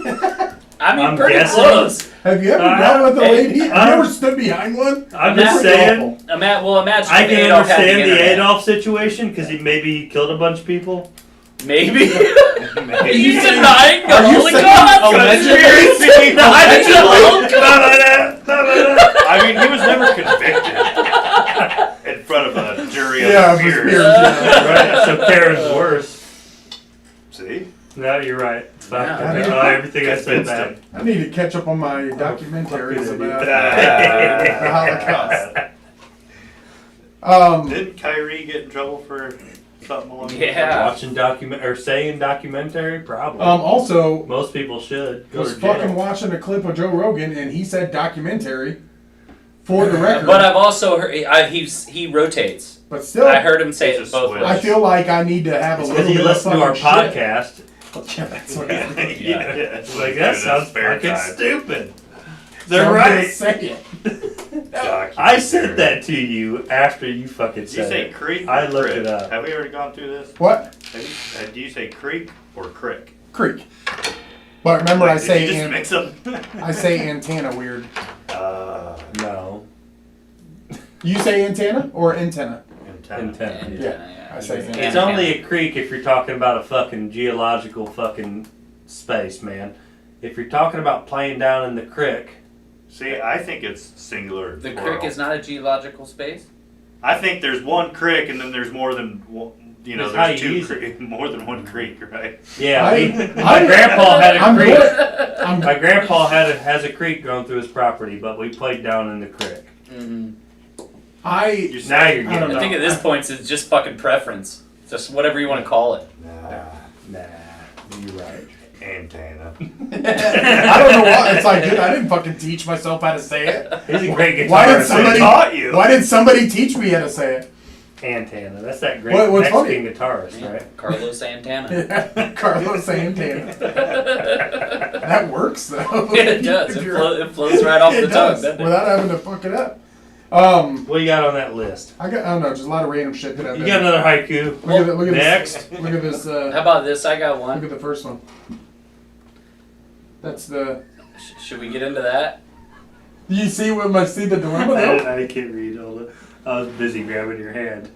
I mean, I'm pretty guessing- close. Have you ever Uh, dealt with a hey, lady? Have you ever stood behind one? I'm That's just pretty saying. awful. Imagine I if can Adolf had understand the internet. Adolf situation because he killed a bunch of people. Maybe. Are Maybe. you denying the Are you saying Holocaust? Conspiracy! Denying the Holocaust? I mean, he was never convicted in front of a jury of Yeah, peers. for peers, yeah. Right, so Karen's worse. See? No, you're right. Fuck. Yeah. I know everything I said Convinced back. him. I need to catch up on my documentaries fucking about idiot. the Holocaust. Didn't Kyrie get in trouble for something along those Yeah. Watching saying documentary, probably. Also, Most people should go was to jail. fucking watching a clip of Joe Rogan, and he said documentary for the record. But I've also heard he rotates. But still, I heard him say It's it a both switch. ways. I feel like I need to have a It's little because bit you of listen to our fucking shit. podcast. Yeah, that's what Yeah, it is. yeah. It's like, that sounds Spare fucking time. stupid. They're So I'm gonna right. say it. I said that to you after you fucking Did you said say it. creek or I looked crick? it up. Have we already gone through this? What? Do you say creek or crick? Creek. But remember, I Did say you just an- mix them? I say antenna weird. No. You say antenna or antenna? Antenna. Yeah, I say It's It's only a creek if you're talking about a fucking geological fucking space, man. If you're talking about playing down in the creek, See, I think it's singular. The plural. creek is not a geological space. I think there's one creek and then there's more than one. You know, That's how there's you two use it. creek, more than one creek, right? yeah. I- My grandpa had a I'm creek. good. I'm My grandpa has a creek going through his property, but we played down in the creek. Mm-hmm. You I Now you're I don't getting know. I think at this point it's just fucking preference. Just whatever you want to call it. Nah, you're right. Antenna. I don't know why. It's like, dude, I didn't fucking teach myself how to say it. He's a great Why did guitarist. somebody- taught you? Why did somebody teach me how to say it? Antenna. That's that great What's funny? Mexican guitarist, Yeah. right? Carlos Santana. Carlos Santana. That works though. It does. If It, you're- it flows right off it the does, tongue, doesn't it? without having to fuck it up. What you got on that list? I don't know, just a lot of random shit that I've You been. got another haiku. Look at Next. this. Look at this. How about this? I got Look one. at the first one. That's the. Should we get into that? You see what I see the dilemma though? I can't read all the. I was busy grabbing your hand.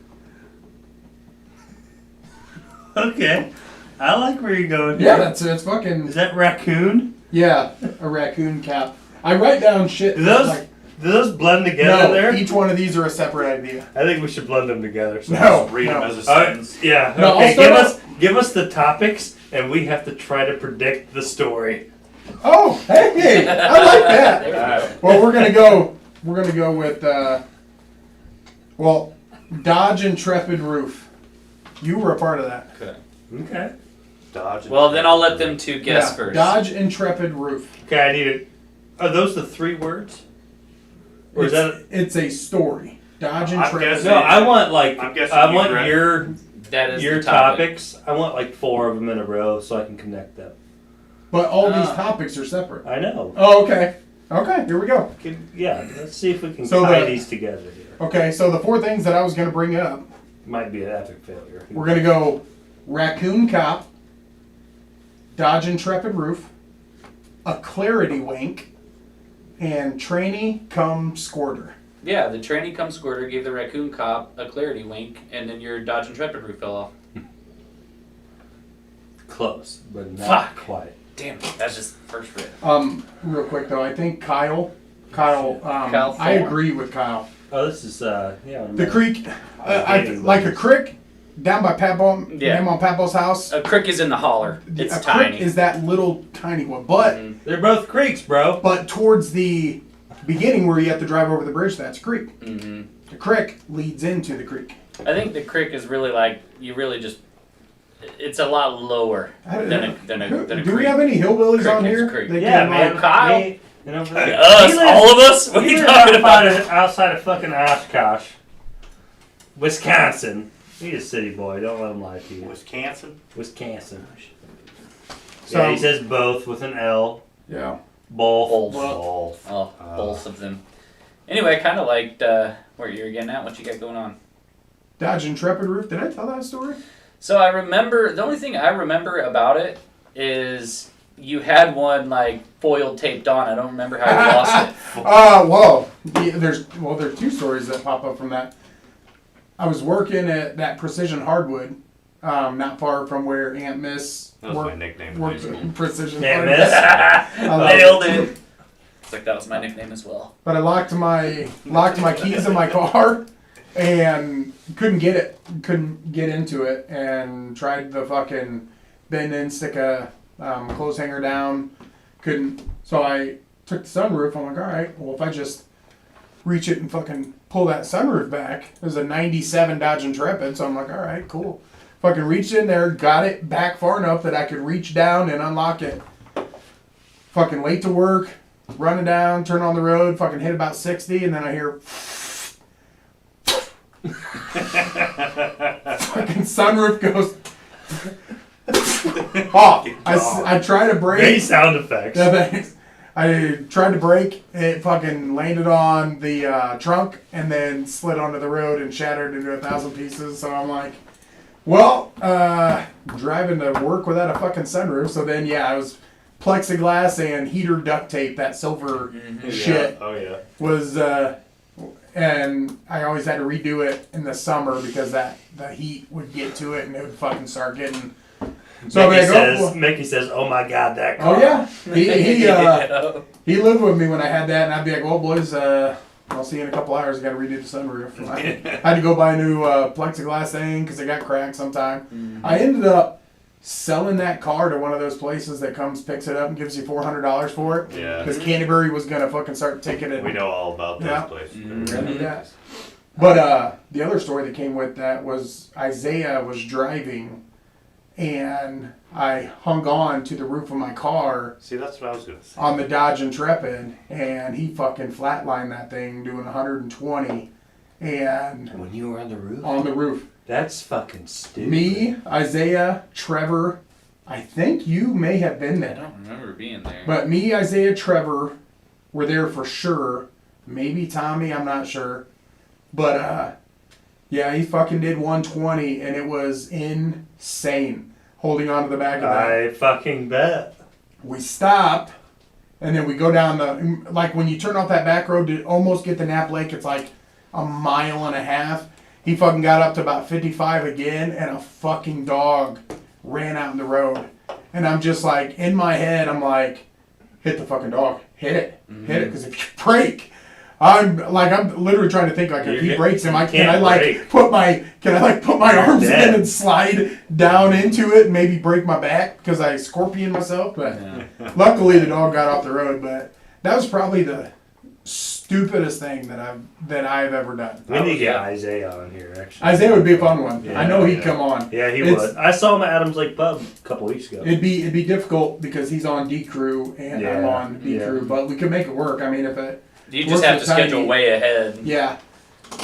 Okay, I like where you're going. Yeah, here. that's fucking. Is that raccoon? Yeah, a raccoon cap. I write down shit. Do those like, do those blend together no, there? each one of these are a separate idea. I think we should blend them together. So No. Read them as a All right, sentence. yeah. No, I'll okay, start give us the topics, and we have to try to predict the story. Oh, hey, I like that. There we Alright. go. Well, we're gonna go with well, Dodge Intrepid Roof. You were a part of that. Okay. Okay. Dodge. and- Well, then I'll let them two guess Yeah, first. Dodge Intrepid Roof. Okay, I need it. Are those the 3 words? Or is that? It's a story. Dodge I'm Intrepid. guessing- No, I want like I'm guessing I you want read- your That is your the topic. topics. I want like 4 of them in a row so I can connect them. But all these Ah. topics are separate. I know. Oh, okay. Okay, here we go. Yeah, let's see if we can So tie the- these together here. Okay, so the 4 things that I was gonna bring up, Might be an epic failure. we're gonna go Raccoon Cop, Dodge Intrepid Roof, a Clarity Wink, and Trainee Come Squirter. Yeah, the trainee come squirter gave the raccoon cop a clarity wink, and then your Dodge Intrepid roof fell off. Close, but not Fuck. quite. Damn, that's just first rip. Real quick though, I think Kyle, Kyle I Thorne? agree with Kyle. Oh, this is The creek, like a creek down by Patball, Yeah. on Patball's house. A creek is in the holler. It's a tiny. creek is that little tiny one, but They're both creeks, bro. towards the beginning where you have to drive over the bridge, that's a creek. Mm-hmm. The creek leads into the creek. I think the creek is really like you really just. It's a lot lower than a Do creek. we have any hillbillies Creek on is here? creek. They Yeah, can, man. like- Kyle? Me, you know, Us, all of us. What are you talking about? Outside of fucking Oshkosh, Wisconsin. He's a city boy. Don't let him lie to you. Wisconsin. Wisconsin. So- Yeah, he says both with an L. Yeah. Both. Both. Oh, both of them. Anyway, I kind of liked where you're getting at. What you got going on? Dodge Intrepid roof. Did I tell that story? So I remember the only thing I remember about it is you had one like foil taped on. I don't remember how you lost it. Well, there's two stories that pop up from that. I was working at that Precision Hardwood, not far from where Aunt Miss That was my worked. nickname. in Worked high school. at Precision Aunt Hardwood. Miss? I love it. Nailed it. It's like that was my nickname as well. But I locked my keys in my car and couldn't get into it, and tried the fucking bend in, stick a clothes hanger down. Couldn't. So I took the sunroof. I'm like, all right, well if I just reach it and fucking pull that sunroof back. It was a 97 Dodge Intrepid, so I'm like, all right, cool. Fucking reached in there, got it back far enough that I could reach down and unlock it. Fucking late to work, running down, turn on the road, fucking hit about 60, and then I hear fucking sunroof goes off. I try to brake. Great sound effects. Yeah, thanks. I tried to brake. It fucking landed on the trunk and then slid onto the road and shattered into 1,000 pieces. So I'm like, well, driving to work without a fucking sunroof. So then, yeah, I was plexiglass and heater duct tape. That silver shit Yeah. Oh yeah. was, and I always had to redo it in the summer because the heat would get to it and it would fucking start getting. So Mickey says, "Oh my God, that car." Oh yeah, he Yeah. he lived with me when I had that, and I'd be like, "Well, boys, I'll see you in a couple hours. I got to redo the sunroof." I had to go buy a new plexiglass thing because it got cracked sometime. Mm-hmm. I ended up selling that car to one of those places that comes, picks it up, and gives you $400 for it. Yeah. Because Canterbury was gonna fucking start taking it. We know all about those Yeah. places. Mhm. Yeah. But the other story that came with that was Isaiah was driving, and I hung on to the roof of my car See, that's what I was gonna say. on the Dodge Intrepid, and he fucking flatlined that thing doing 120, and When you were on the roof. on the roof. That's fucking stupid. Me, Isaiah, Trevor, I think you may have been I there, don't remember being there. but me, Isaiah, Trevor were there for sure. Maybe Tommy, I'm not sure, but yeah, he fucking did 120, and it was insane. Holding on to the back of that. I fucking bet. We stop, and then we go down the, like when you turn off that back road to almost get to Nap Lake, it's like a mile and a half. He fucking got up to about 55 again, and a fucking dog ran out in the road. And I'm just like, in my head, I'm like, hit the fucking dog. Hit it. Hit it, because if you break, I'm literally trying to think, like, if he breaks him, can I put my arms in and slide down into it and maybe break my back because I scorpion myself. But luckily the dog got off the road. But that was probably the stupidest thing that I've ever done. We need to get Isaiah on here, actually. Isaiah would be a fun one. Yeah, I know he'd come on. Yeah, he would. I saw him at Adams Lake Pub a couple weeks ago. It'd be difficult because he's on D Crew and I'm on D Crew, but we could make it work. I mean, if it. You just have to schedule way ahead. Yeah.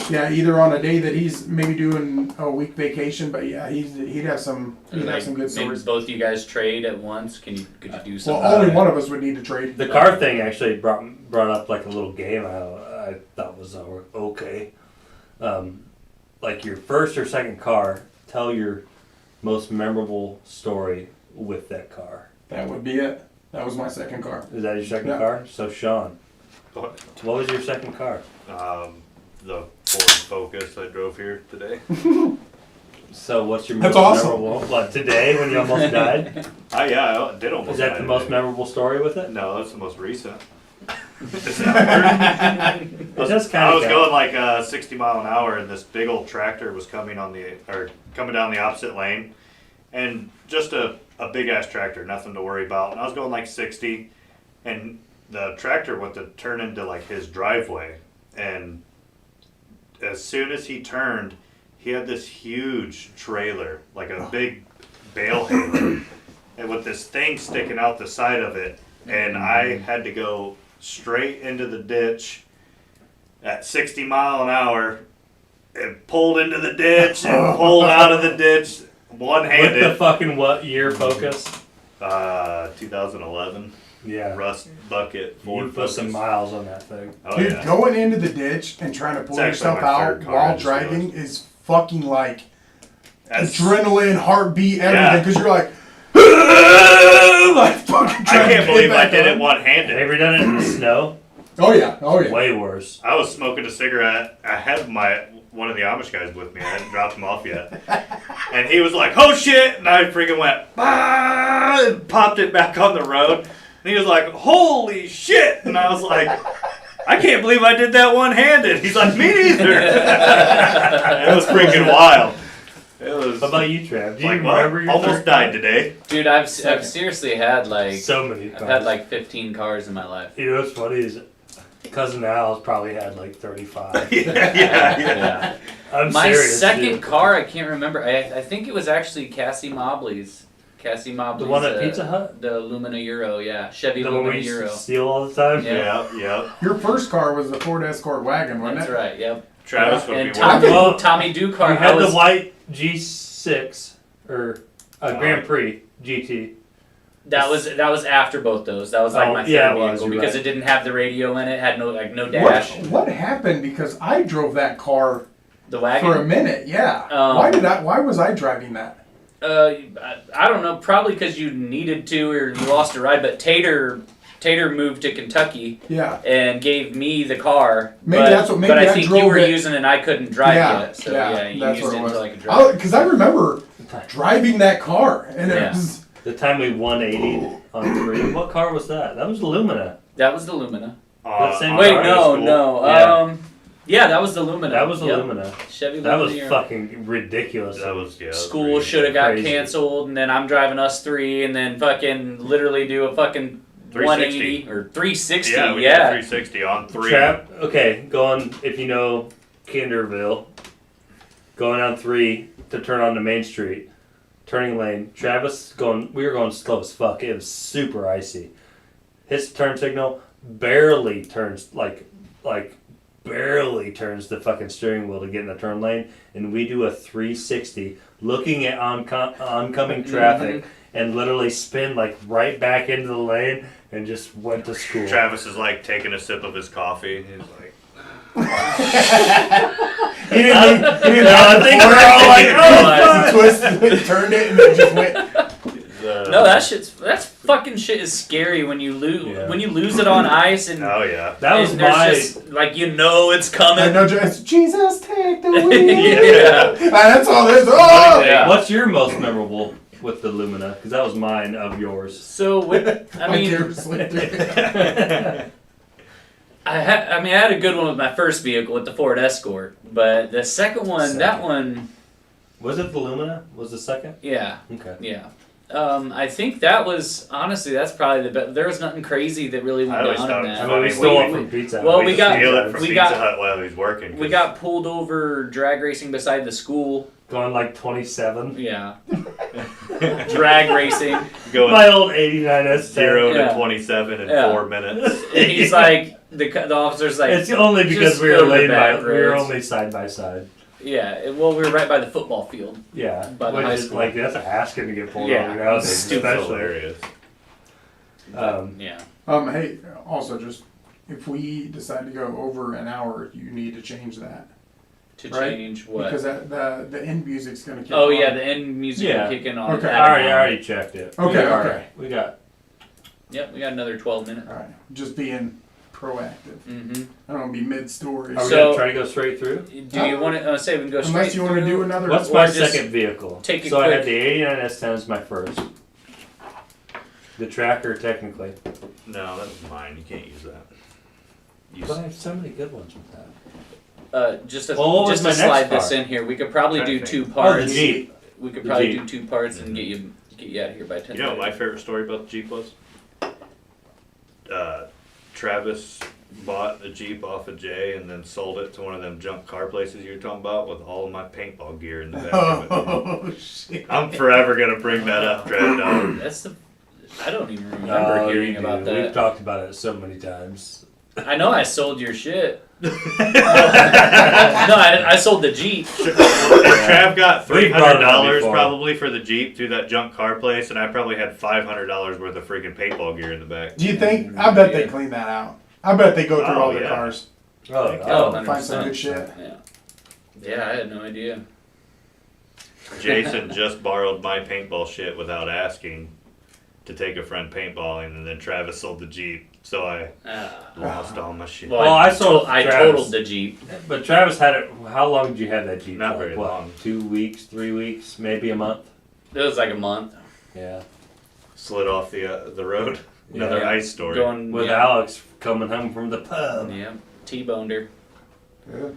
Yeah, either on a day that he's maybe doing a week vacation, but yeah, he'd have some good Maybe stories. both you guys trade at once. Could you do something? Well, only one of us would need to trade. The car thing actually brought up like a little game I thought was okay. Like your first or second car, tell your most memorable story with that car. That would be it. That was my second car. Is that your second Yeah. car? So Sean, What? what was your second car? The Ford Focus I drove here today. So what's your That's most awesome. memorable? What, today when you almost died? Yeah, I did almost. Is that die the most today. memorable story with it? No, that's the most recent. Is that word? It does kind I of was going like 60 mile an hour, and this big old tractor was coming down the opposite lane, and just a big ass tractor, nothing to worry about. And I was going like 60, and the tractor went to turn into like his driveway, and as soon as he turned, he had this huge trailer, like a big bale hauler, and with this thing sticking out the side of it, and I had to go straight into the ditch at 60 mile an hour, and pulled into the ditch and pulled out of the ditch With one-handed. the fucking what year Focus? 2011 Yeah. Rust Bucket Ford You put some Focus. miles on that thing. Oh Dude, yeah. going into the ditch and trying to pull It's actually yourself my out third car I while just driving realized. is fucking like That's- adrenaline, heartbeat, everything. Yeah. Because you're like, like fucking I trying to can't get believe I back did it on. one-handed. Have you ever done it in the snow? Oh yeah, oh yeah. Way worse. I was smoking a cigarette. I had one of the Amish guys with me. I hadn't dropped him off yet. And he was like, "Oh shit!" And I freaking went, "Ah!" and popped it back on the road. And he was like, "Holy shit!" And I was like, "I can't believe I did that one-handed." He's like, "Me neither." It was freaking wild. It was What about you, Trav? Do you like, well, remember your almost third died car? today. Dude, I've seriously had like So many I've cars. had like 15 cars in my life. You know what's funny is cousin Al's probably had like 35. yeah. I'm My serious. second dude. car, I can't remember. I think it was actually Cassie Mobley's. Cassie Mobley's. The one at Pizza Hut? The Lumina Euro, yeah. Chevy The one Lumina we used Euro. to steal all the time. Yeah. Yeah. Your first car was the Ford Escort wagon, wasn't That's it? right, yep. Travis would And be Tommy, working. Well, Tommy We Dukar, I had was, the white G6 or a Grand Prix GT. that was after both those. That was like Oh, my third yeah, it was, vehicle you're because right. it didn't have the radio in it, had no dash. What happened? Because I drove that car The for a wagon. minute. Yeah. Why was I driving that? I don't know, probably because you needed to or you lost a ride, but Tater moved to Kentucky Yeah. and gave me the car. Maybe that's what- maybe but I I think drove you were it- using it and I couldn't drive Yeah, yet. So yeah, yeah, you that's used what it it was. until I could drive. Because I remember driving that car, and it Yeah. was The time we 180 on 3. What car was that? That was the Lumina. That was the Lumina. That same Wait, car? no, School. no. Yeah. Yeah, that was the Lumina. That was the Yep. Lumina. Chevy That was Lumina. fucking ridiculous. That was School should have got Crazy. canceled, and then I'm driving us 3, and then fucking literally do a fucking 180 or 360. Yeah, we did Yeah. 360 on 3. Trap. Okay, going if you know Kinderville, going on 3 to turn onto Main Street, turning lane. Travis going. We were going slow as fuck. It was super icy. His turn signal barely turns barely turns the fucking steering wheel to get in the turn lane, and we do a 360 looking at oncoming traffic and literally spin like right back into the lane and just went to school. Travis is like taking a sip of his coffee. He's like, he didn't. I think we're all like, oh, He twisted, turned it, and it just went. No, that's fucking shit is scary when you lose Yeah. when you lose it on ice and oh yeah. that was and there's my. just like it's coming. I know, just Jesus, take the wheel. Yeah. Man, that's all there's. Oh! Yeah. What's your most memorable with the Lumina? Because that was mine of yours. So with, I mean, I had a good one with my first vehicle with the Ford Escort, but the second one, that one, Was it the Lumina? Was the second? yeah, Okay. yeah. I think that was honestly that's probably the best. There was nothing crazy that really went I always down thought in it was that. I mean, we funny. stole We- it from Pizza Hut. well, we got- steal it from we Pizza got- Hut while he was working. We got pulled over drag racing beside the school. going like 27. Yeah, drag racing. going My old 89 S10. 0 Yeah. to 27 in Yeah. 4 minutes. And he's like, the officer's like, It's only because just we go were to the laid by. back We were roads. only side by side. yeah. Well, we were right by the football field. Yeah. By the Which high is school. like that's asking to get pulled Yeah. over nowadays. Stupid. That's Especially. hilarious. Yeah. Hey, also just if we decide to go over an hour, you need to change that To Right? change what? because the end music's gonna kick Oh on. yeah, the end music Yeah. will kick in on. Okay. at I an hour. already checked it. Okay, We got- okay. We got. Yep, we got another 12 minutes. All right, just being proactive. Mm-hmm. I don't want to be mid-story. Are we So- gonna try to go straight through? Do you want to say we can go straight Unless you want to through? do another. What's Or my just second vehicle? take it so I had quick. the 89 S10 as my first. The tracker, technically. No, that was mine. You can't use that. You But I have so many good ones with that. Just to, Well, what was just my to next slide this part? in here, we could probably Trying to do think. 2 Oh, parts. the Jeep. We could The probably Jeep. do 2 parts and get you out of here by 10. You know what my favorite story about the Jeep was? Travis bought a Jeep off of Jay and then sold it to one of them junk car places you were talking about with all of my paintball gear in the back of it. Oh shit! I'm forever gonna bring that up, Dread Dog. That's the. I don't even remember No, hearing you about do. We've that. talked about it so many times. I know I sold your shit. No, I sold the Jeep. Trav got We've brought it up $300 before. probably for the Jeep through that junk car place, and I probably had $500 worth of freaking paintball gear in the back. Do you think? I bet they clean that out. I bet they go through Oh, all their yeah. cars. Oh, Oh, Find some 100%. good shit. Yeah. Yeah, I had no idea. Jason just borrowed my paintball shit without asking to take a friend paintballing, and then Travis sold the Jeep, so I lost all my shit. Well, I sold I Travis. totaled the Jeep. But Travis had it. How long did you have that Jeep? Not for? very What, long. 2 weeks, 3 weeks, maybe a month. It was like a month. Yeah. Slid off the road. Another Yeah. ice story. Going With yeah, Alex coming home from the pub. Yeah, T-boned her. Yeah.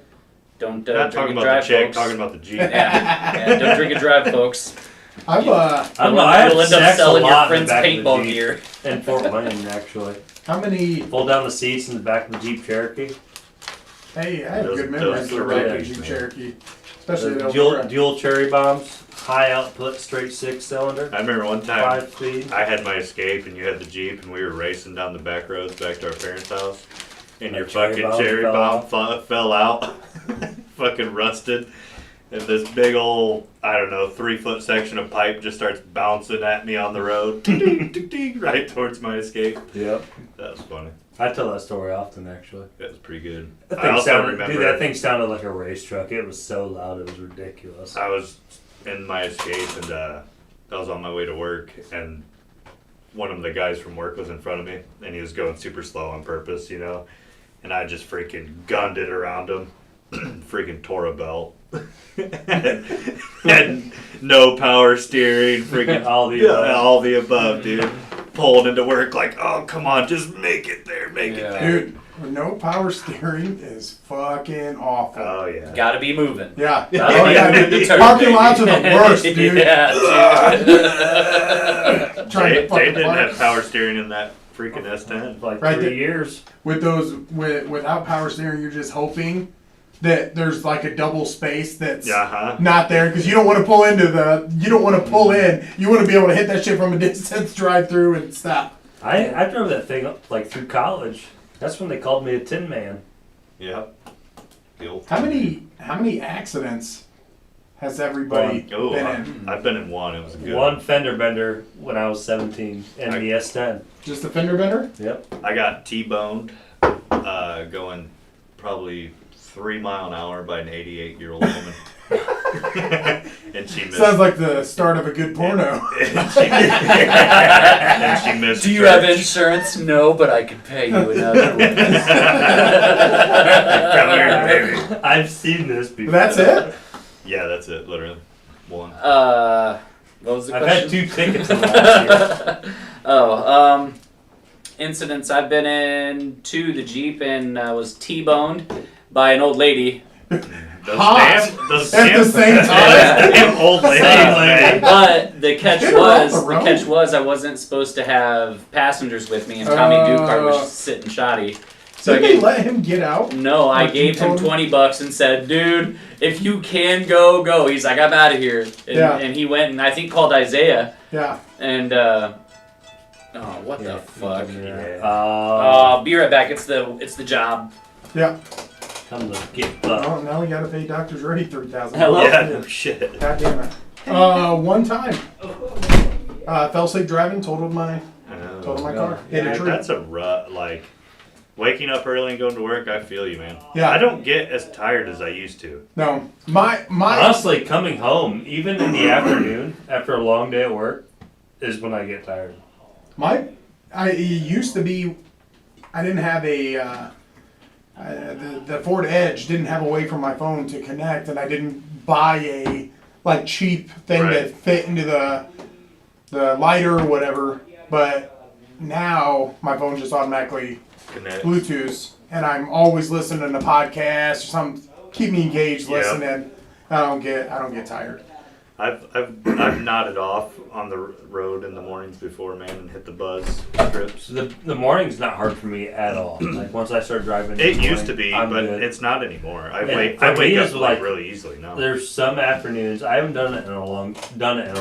Don't Not drink talking and about drive, the chick, folks. talking about the Jeep. Yeah, don't drink and drive, folks. I've I don't know. I You'll have end up sex a selling your lot in friend's the back of the paintball Jeep. gear. In Fort Wayne, actually. how many? Pull down the seats in the back of the Jeep Cherokee. Hey, I have Those- good memories those of are the really Jeep good, Cherokee, especially The the dual cherry bombs, high output, straight 6-cylinder, I remember one time 5 speed. I had my Escape and you had the Jeep and we were racing down the back roads back to our parents' house. And My your cherry fucking bomb cherry fell bomb fell out. Fucking rusted. And this big old, I don't know, 3-foot section of pipe just starts bouncing at me on the road. Ding, ding, ding, right towards my Escape. Yep. That was funny. I tell that story often, actually. That was pretty good. That I thing also sounded, remember dude, that thing sounded like a race truck. It was so loud, it was ridiculous. I was in my Escape and I was on my way to work and one of the guys from work was in front of me and he was going super slow on purpose, you know, and I just freaking gunned it around him, freaking tore a belt. Had no power steering, freaking All the above. all the above, dude. Pulling into work like, oh come on, just make it there, make it Yeah. there. Dude, no power steering is fucking awful. Oh yeah. Gotta be moving. Yeah. Gotta Oh, be yeah, moving dude. the turn, Parking baby. lots are the worst, dude. Yeah, dude. Trying Jay to fucking didn't park. have power steering in that freaking S10. Like Right 3 there. years. With those without power steering, you're just hoping that there's like a double space that's Uh-huh. not there because you don't want to pull into the. You don't want to pull in. You want to be able to hit that shit from a distance, drive through, and stop. I drove that thing up like through college. That's when they called me a Tin Man. Yep. The old How many accidents has everybody Oh, been in? I've been in one. It was a good One fender bender when I was 17 in the S10. Just a fender bender? Yep. I got T-boned going probably 3 mile an hour by an 88-year-old woman. And she missed. Sounds like the start of a good porno. and she missed. Do you have church. insurance? No, but I can pay you another one. Come here, baby. I've seen this before. That's it? Yeah, that's it. Literally, one. What was the I've question? had 2 tickets in the last year. Incidents. I've been in the Jeep and was T-boned by an old lady. Those Hot. those At the same time. damn old ladies, man. But the catch Get her off the was road. I wasn't supposed to have passengers with me, and Tommy Dukart was just sitting shoddy. So I Did they gave, let him get out? no, I Like you gave him told him? $20 and said, "Dude, if you can go, go." He's like, "I'm out of here," and, Yeah. and he went and I think called Isaiah Yeah. and what the fuck? Yeah. Be right back. It's the job. Yeah. Come to get fucked. Oh, now we gotta pay Doctors Ready $3,000. Hello? Yeah, no shit. God damn it. One time. Fell asleep driving, totaled my car. Hit a tree. That's a rut. Like waking up early and going to work. I feel you, man. Yeah. I don't get as tired as I used to. No. My Honestly, coming home, even in the afternoon, after a long day at work, is when I get tired. it used to be, I didn't have the Ford Edge didn't have a way for my phone to connect, and I didn't buy a cheap thing Right. that fit into the lighter or whatever. But now my phone just automatically Connect. Bluetooth and I'm always listening to podcasts or something. Keep me engaged, Yep. listening. I don't get tired. I've nodded off on the road in the mornings before, man, and hit the buzz trips. The morning's not hard for me at all. Like once I start driving, in the It used morning, to be, I'm but good. it's not anymore. I Yeah, wake for me, up it's like- really easily now. There's some afternoons I haven't done it in a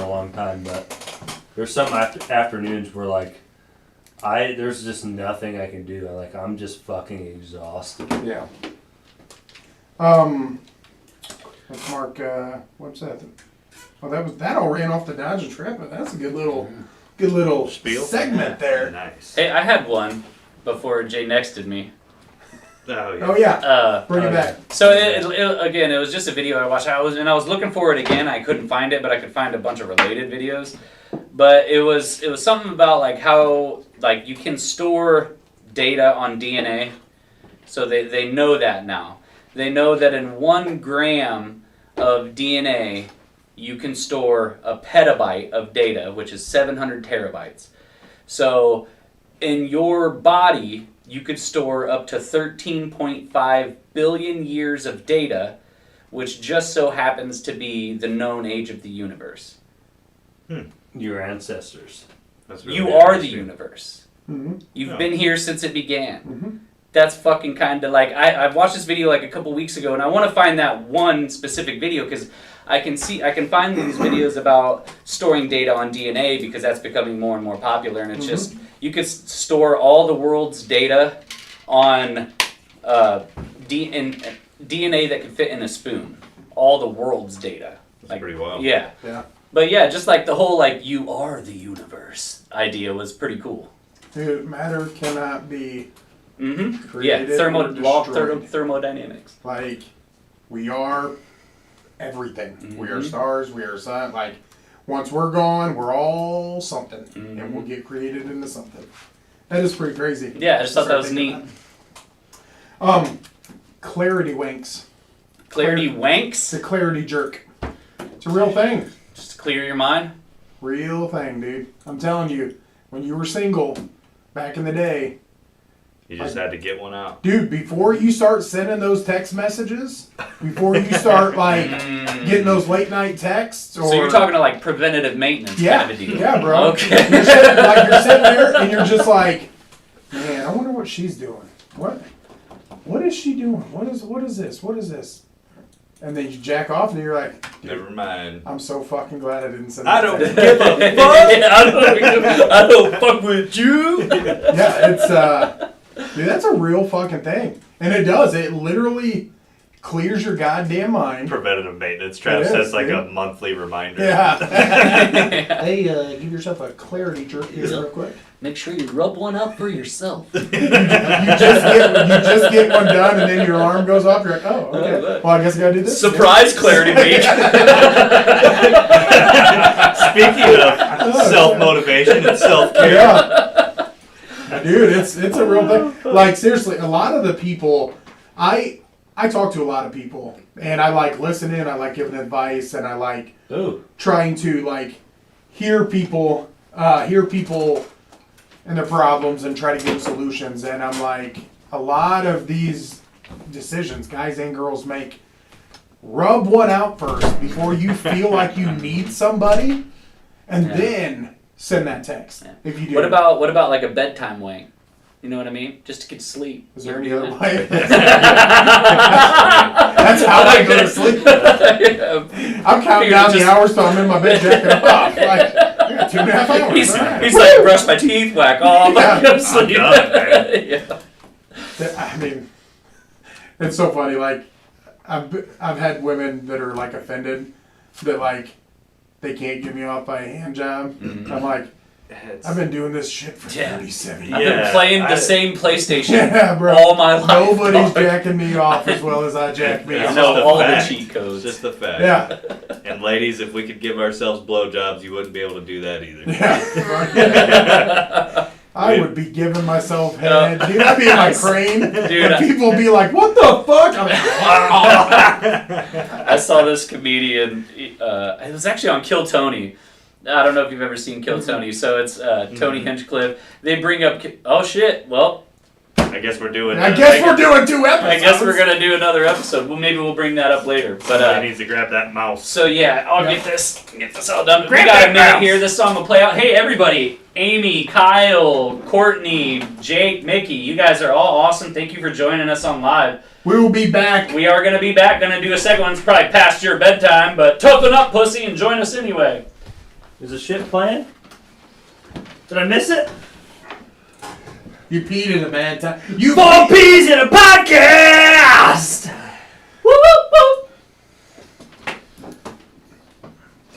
long time, but there's some afternoons where like there's just nothing I can do. Like I'm just fucking exhausted. Yeah. Let's mark. What's that? Oh, that all ran off the Dodge and Trap, but that's a good little Spiel? segment there. Nice. Hey, I had one before Jay nexted me. Oh yeah. Oh yeah, bring it back. So again, it was just a video I watched. I was looking for it again. I couldn't find it, but I could find a bunch of related videos. But it was something about like how like you can store data on DNA. So they know that now. They know that in 1 gram of DNA, you can store a petabyte of data, which is 700 terabytes. So in your body, you could store up to 13.5 billion years of data, which just so happens to be the known age of the universe. Your ancestors. That's really You are the interesting. universe. Mm-hmm. You've Oh. been here since it began. Mm-hmm. That's fucking kind of like I've watched this video like a couple weeks ago, and I want to find that one specific video because I can find these videos about storing data on DNA because that's becoming more and more popular, and it's just you could store all the world's data on DNA that could fit in a spoon. All the world's data. That's pretty wild. Yeah. Yeah. But yeah, just like the whole like you are the universe idea was pretty cool. Dude, matter cannot be Mm-hmm. Yeah, created or law of destroyed. thermodynamics. Like, we are everything. We are Mhm. stars, we are sun. Like, once we're gone, we're all something. Mhm. And we'll get created into something. That is pretty crazy. Yeah, I just thought that Start was thinking neat. that. Clarity winks. Clarity It's wanks. a clarity jerk. It's a real thing. Just to clear your mind. Real thing, dude. I'm telling you, when you were single back in the day, You just had to get one out. dude, before you start sending those text messages, before you start like getting those late night texts, or So you're talking to like preventative maintenance yeah, kind of a deal. yeah, bro. Okay. You're sitting there and you're just like, man, I wonder what she's doing. What is she doing? What is this? What is this? And then you jack off and you're like, dude, Never mind. I'm so fucking glad I didn't send I that don't text. give a fuck. I don't fuck with you. Yeah, it's dude, that's a real fucking thing. And it does. It literally clears your goddamn mind. Preventative maintenance. Trav It is, says like dude. a monthly reminder. Yeah. Hey, give yourself a clarity jerk here real quick. Make sure you rub one out for yourself. You just get one done and then your alarm goes off. You're like, oh, Oh, okay. look. Well, I guess I gotta do this. Surprise clarity week. Speaking of self-motivation and self-care. Yeah. Dude, it's a real thing. Like, seriously, a lot of the people, I talk to a lot of people, and I like listening, I like giving advice, and I like Ooh. trying to, like, hear people and their problems and try to give solutions. And I'm like, a lot of these decisions guys and girls make, rub one out first before you feel like you need somebody, and Yeah. then send that text. Yeah. If you do. What about like a bedtime wank? You know what I mean? Just to get to sleep. Is there You any know other what way? That's how I go to sleep. I mean? I'm counting down the hours till I'm in my bed jacking off. Like, I got 2.5 hours. He's, All right. he's like, brush my teeth, whack off. Yeah. Go to sleep. I'm done, man. Yeah. I mean, it's so funny. Like, I've had women that are like offended that like they can't get me off by a hand job. Mhm. I'm like, It's- I've been doing this shit for Yeah. 37 I've years. been Yeah, playing the I- same PlayStation Yeah, bro. all my life. Nobody's dog. jacking me off as well as I jack me I off. know just a all the fact. cheat It's codes. just a fact. Yeah. And ladies, if we could give ourselves blowjobs, you wouldn't be able to do that either. Yeah. I would be giving myself head. Dude, I'd be in my crane. Dude, and people would be like, what the fuck? I'm like, I saw this comedian. It was actually on Kill Tony. I don't know if you've ever seen Kill Tony. So it's Tony Hinchcliffe. They bring up, oh shit, well, I guess we're doing. I guess we're doing 2 episodes. I guess we're gonna do another episode. Well, maybe we'll bring that up later. But Somebody needs to grab that mouse. so yeah, I'll Yeah. get this all done. Grab We got that a minute mouse. here. This song will play out. Hey everybody, Amy, Kyle, Courtney, Jake, Mickey, you guys are all awesome. Thank you for joining us on live. We will be back. We are gonna be back. Gonna do a second one. It's probably past your bedtime, but toughen up, pussy, and join us anyway. Is the shit playing? Did I miss it? You peed in a bad time. You 4 P's in a podcast! Woo, woo,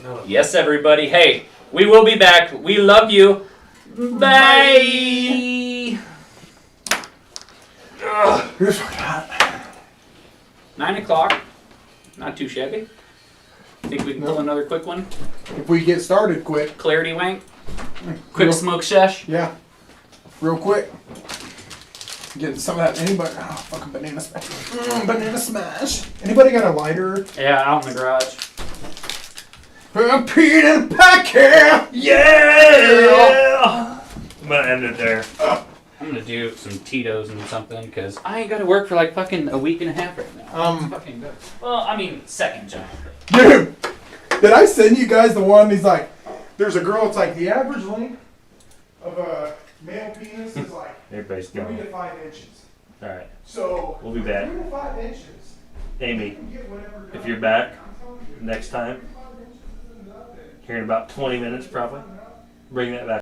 woo. Yes, everybody. Hey, we will be back. We love you. Bye. Here's what I got. 9 o'clock. Not too shabby. Think we can pull another quick one? If we get started quick. Clarity wank? Quick Real- smoke sesh? Yeah. Real quick. Getting some of that. Anybody? Oh, fucking banana smash. Banana smash. Anybody got a lighter? Yeah, out in the garage. Peed in a packet. Yeah! I'm gonna end it there. I'm gonna do some Tito's and something because I ain't gotta work for like fucking a week and a half right now. Fucking good. Well, I mean, second job. Dude, did I send you guys the one? He's like, there's a girl. It's like the average length of a male penis is like Everybody's 3 going. to 5 inches. Alright. So We'll be back. 3 to 5 inches. you Amy, can get whatever if done. you're back I'm telling you, next time, 3 to 5 inches isn't nothing. here in about 20 minutes probably, bring that back.